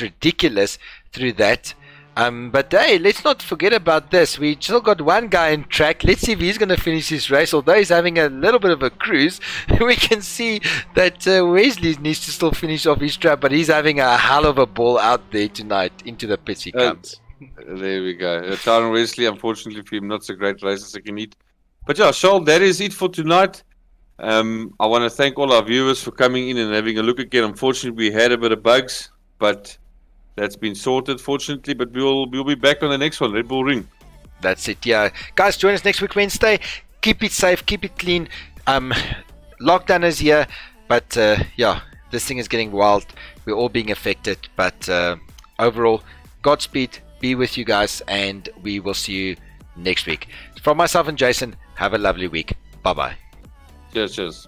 ridiculous through that. But hey, let's not forget about this. We still got one guy in track. Let's see if he's going to finish his race. Although he's having a little bit of a cruise, we can see that Wesley needs to still finish off his trap. But he's having a hell of a ball out there tonight. Into the pits he comes. There we go. Tyron Wesley, unfortunately for him, not so great races he can eat. But yeah, Charles, that is it for tonight. I want to thank all our viewers for coming in and having a look again. Unfortunately, we had a bit of bugs, but that's been sorted, fortunately. But we'll be back on the next one, Red Bull Ring. That's it, yeah. Guys, join us next week, Wednesday. Keep it safe, keep it clean. Lockdown is here, but yeah, this thing is getting wild. We're all being affected, but overall, Godspeed, be with you guys, and we will see you next week. From myself and Jason, have a lovely week. Bye-bye. Cheers.